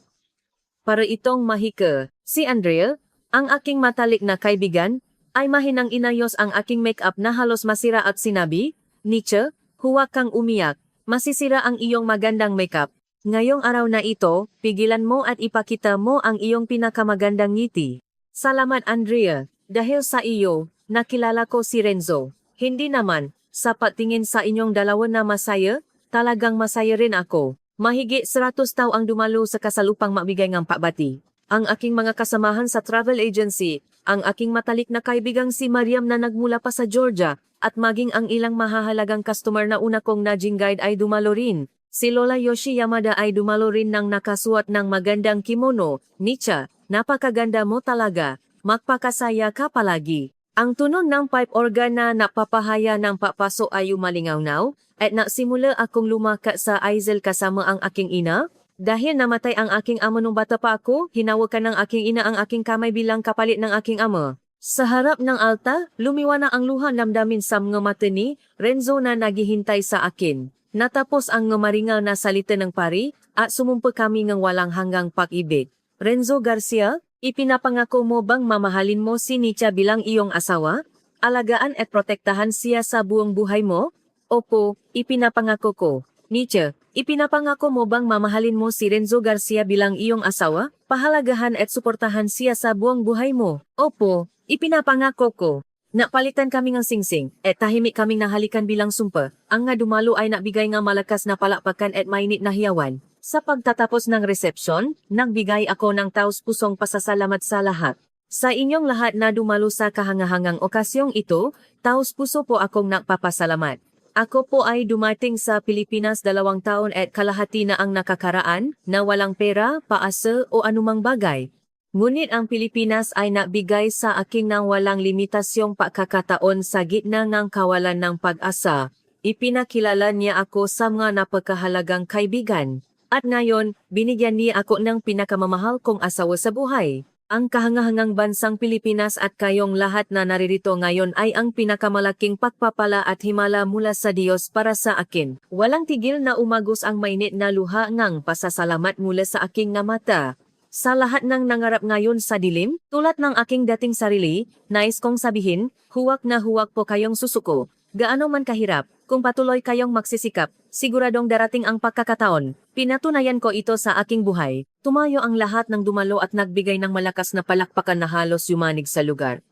Para itong mahika, si Andrea, ang aking matalik na kaibigan, ay mahinang inayos ang aking make-up na halos masira at sinabi, Nietzsche, huwag kang umiyak, masisira ang iyong magandang make-up. Ngayong araw na ito, pigilan mo at ipakita mo ang iyong pinakamagandang ngiti. Salamat Andrea, dahil sa iyo, nakilala ko si Renzo. Hindi naman, sa patingin sa inyong dalawa na masaya, talagang masaya rin ako. Mahigit 100 tao ang dumalo sa kasal upang mabigay ng pabati. Ang aking mga kasamahan sa travel agency, ang aking matalik na kaibigang si Mariam na nagmula pa sa Georgia, at maging ang ilang mahahalagang customer na una kong naging guide ay dumalo rin. Si Lola Yoshi Yamada ay dumalo rin ng nakasuot ng magandang kimono. Nicha, napakaganda mo talaga. Magpakasaya ka palagi. Ang tunog ng pipe organ na napapahaya ng papaso ay umalingawnaw at nagsimula akong lumaka sa Aizel kasama ang aking ina. Dahil namatay ang aking ama nung bata pa ako, hinawakan ng aking ina ang aking kamay bilang kapalit ng aking ama. Sa harap ng altar, lumiwanag ang luha damdamin sa mga mata ni Renzo na naghihintay sa akin. Natapos ang ngamaringal na salita ng pari at sumumpa kami ng walang hanggang pag-ibig. Renzo Garcia, ipinapangako mo bang mamahalin mo si Nicha bilang iyong asawa? Alagaan at protektahan siya sa buong buhay mo? Opo, ipinapangako ko. Nicha, ipinapangako mo bang mamahalin mo si Renzo Garcia bilang iyong asawa? Pahalagahan at suportahan siya sa buong buhay mo? Opo, ipinapangako ko. Napalitan kami ng singsing, at tahimik kaming nahalikan bilang sumpa. Ang nga dumalo ay nabigay nga malakas na palakpakan at mainit na hiyawan. Sa pagtatapos ng resepsyon, nagbigay ako ng taus-pusong pasasalamat sa lahat. Sa inyong lahat na dumalo sa kahangahangang okasyong ito, taus-puso po akong nagpapasalamat. Ako po ay dumating sa Pilipinas 2 taon at kalahati na ang nakakaraan, na walang pera, paasa o anumang bagay. Ngunit ang Pilipinas ay nagbigay sa akin ng walang limitasyong pagkakataon sa gitna ng kawalan ng pag-asa. Ipinakilala niya ako sa mga napakahalagang kaibigan. At ngayon, binigyan niya ako ng pinakamamahal kong asawa sa buhay. Ang kahangahangang bansang Pilipinas at kayong lahat na naririto ngayon ay ang pinakamalaking pagpapala at himala mula sa Diyos para sa akin. Walang tigil na umagos ang mainit na luha ng pasasalamat mula sa aking nga mata. Sa lahat ng nangarap ngayon sa dilim, tulad ng aking dating sarili, nais kong sabihin, huwag na huwag po kayong susuko. Gaano man kahirap, kung patuloy kayong magsisikap, siguradong darating ang pagkakataon. Pinatunayan ko ito sa aking buhay. Tumayo ang lahat ng dumalo at nagbigay ng malakas na palakpakan na halos yumanig sa lugar.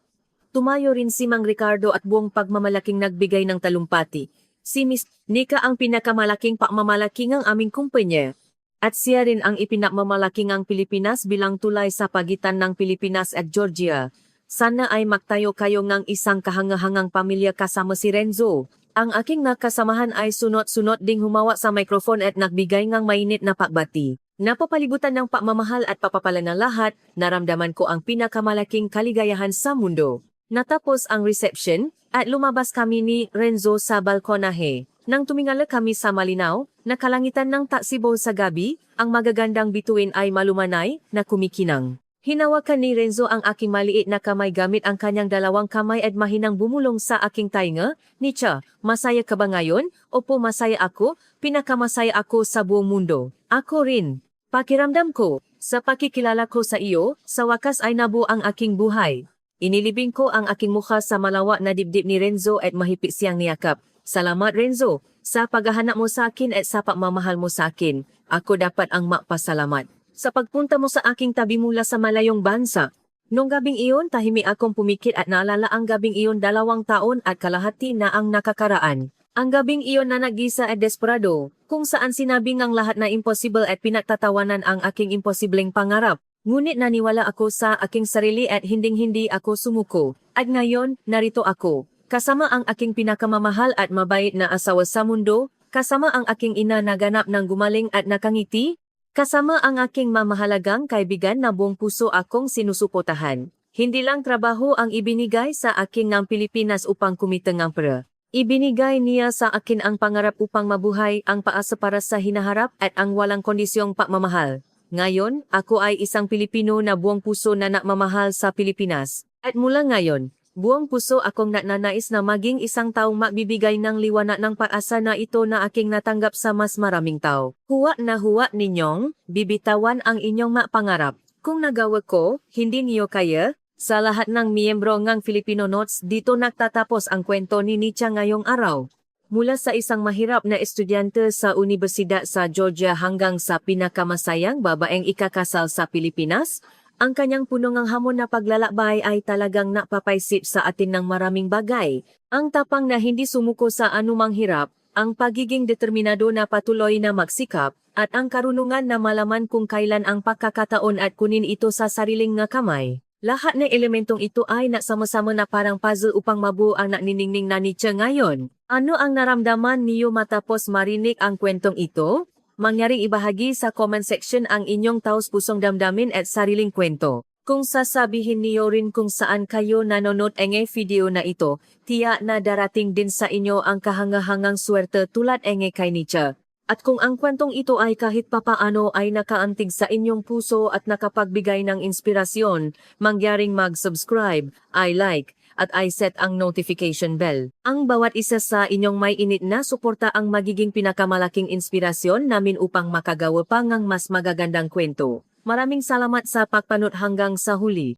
Tumayo rin si Mang Ricardo at buong pagmamalaking nagbigay ng talumpati. Si Miss Nika ang pinakamalaking pagmamalaking ang aming kumpanya. At siya rin ang ipinagmamalaking ang Pilipinas bilang tulay sa pagitan ng Pilipinas at Georgia. Sana ay magtayo kayo ng isang kahangahangang pamilya kasama si Renzo. Ang aking nakasamahan ay sunod-sunod ding humawa sa microphone at nagbigay ng mainit na pagbati. Napapalibutan ng pagmamahal at papapala ng lahat, naramdaman ko ang pinakamalaking kaligayahan sa mundo. Natapos ang reception, at lumabas kami ni Renzo sa balkonahe. Nang tumingala kami sa malinaw, na kalangitan ng taksibo sa gabi, ang magagandang bituin ay malumanay na kumikinang. Hinawakan ni Renzo ang aking maliit na kamay gamit ang kanyang 2 kamay at mahinang bumulong sa aking tainga. Nicha, masaya ka ba ngayon? Opo, masaya ako. Pinakamasaya ako sa buong mundo. Ako rin. Pakiramdam ko, sa pakikilala ko sa iyo, sa wakas ay nabuo ang aking buhay. Inilibing ko ang aking mukha sa malawak na dibdib ni Renzo at mahigpit siyang niyakap. Salamat Renzo, sa paghahanap mo sa akin at sa pagmamahal mo sa akin. Ako dapat ang magpasalamat. Sa pagpunta mo sa aking tabi mula sa malayong bansa. Nung gabing iyon, tahimik akong pumikit at naalala ang gabing iyon 2 taon at kalahati na ang nakakaraan. Ang gabing iyon na nag-isa at desperado, kung saan sinabing ang lahat na impossible at pinagtatawanan ang aking imposibleng pangarap. Ngunit naniwala ako sa aking sarili at hinding-hindi ako sumuko. At ngayon, narito ako. Kasama ang aking pinakamamahal at mabait na asawa sa mundo, kasama ang aking ina na ganap ng gumaling at nakangiti, kasama ang aking mamahalagang kaibigan na buong puso akong sinusuportahan. Hindi lang trabaho ang ibinigay sa akin ng Pilipinas upang kumita ng pera. Ibinigay niya sa akin ang pangarap upang mabuhay, ang paasa para sa hinaharap at ang walang kondisyong pagmamahal. Ngayon, ako ay isang Pilipino na buong puso na nagmamahal sa Pilipinas. At mula ngayon, buong puso akong nananais na maging isang taong magbibigay ng liwanag ng pag-asa na ito na aking natanggap sa mas maraming tao. Huwag na huwag ninyong bibitawan ang inyong mapangarap. Kung nagawa ko, hindi niyo kaya. Sa lahat ng miyembro ng Filipino Notes, dito nagtatapos ang kwento ni Nicha ngayong araw. Mula sa isang mahirap na estudyante sa Universidad sa Georgia hanggang sa pinakamasayang babaeng ikakasal sa Pilipinas, ang kanyang punong hamon na paglalakbay ay talagang napapaisip sa atin ng maraming bagay. Ang tapang na hindi sumuko sa anumang hirap, ang pagiging determinado na patuloy na magsikap, at ang karunungan na malaman kung kailan ang pagkakataon at kunin ito sa sariling nga kamay. Lahat ng elementong ito ay nasama-sama na parang puzzle upang mabuo ang naniningning na Nicha ngayon. Ano ang naramdaman niyo matapos marinig ang kwentong ito? Mangyaring ibahagi sa comment section ang inyong taos-pusong damdamin at sariling kwento. Kung sasabihin niyo rin kung saan kayo nanonood enge video na ito, tiyak na darating din sa inyo ang kahangahangang swerte tulad enge kay Nietzsche. At kung ang kwentong ito ay kahit papaano ay nakaantig sa inyong puso at nakapagbigay ng inspirasyon, mangyaring mag-subscribe, i-like, at i-set ang notification bell. Ang bawat isa sa inyong may init na suporta ang magiging pinakamalaking inspirasyon namin upang makagawa pa ng mas magagandang kwento. Maraming salamat sa pagpanood hanggang sa huli.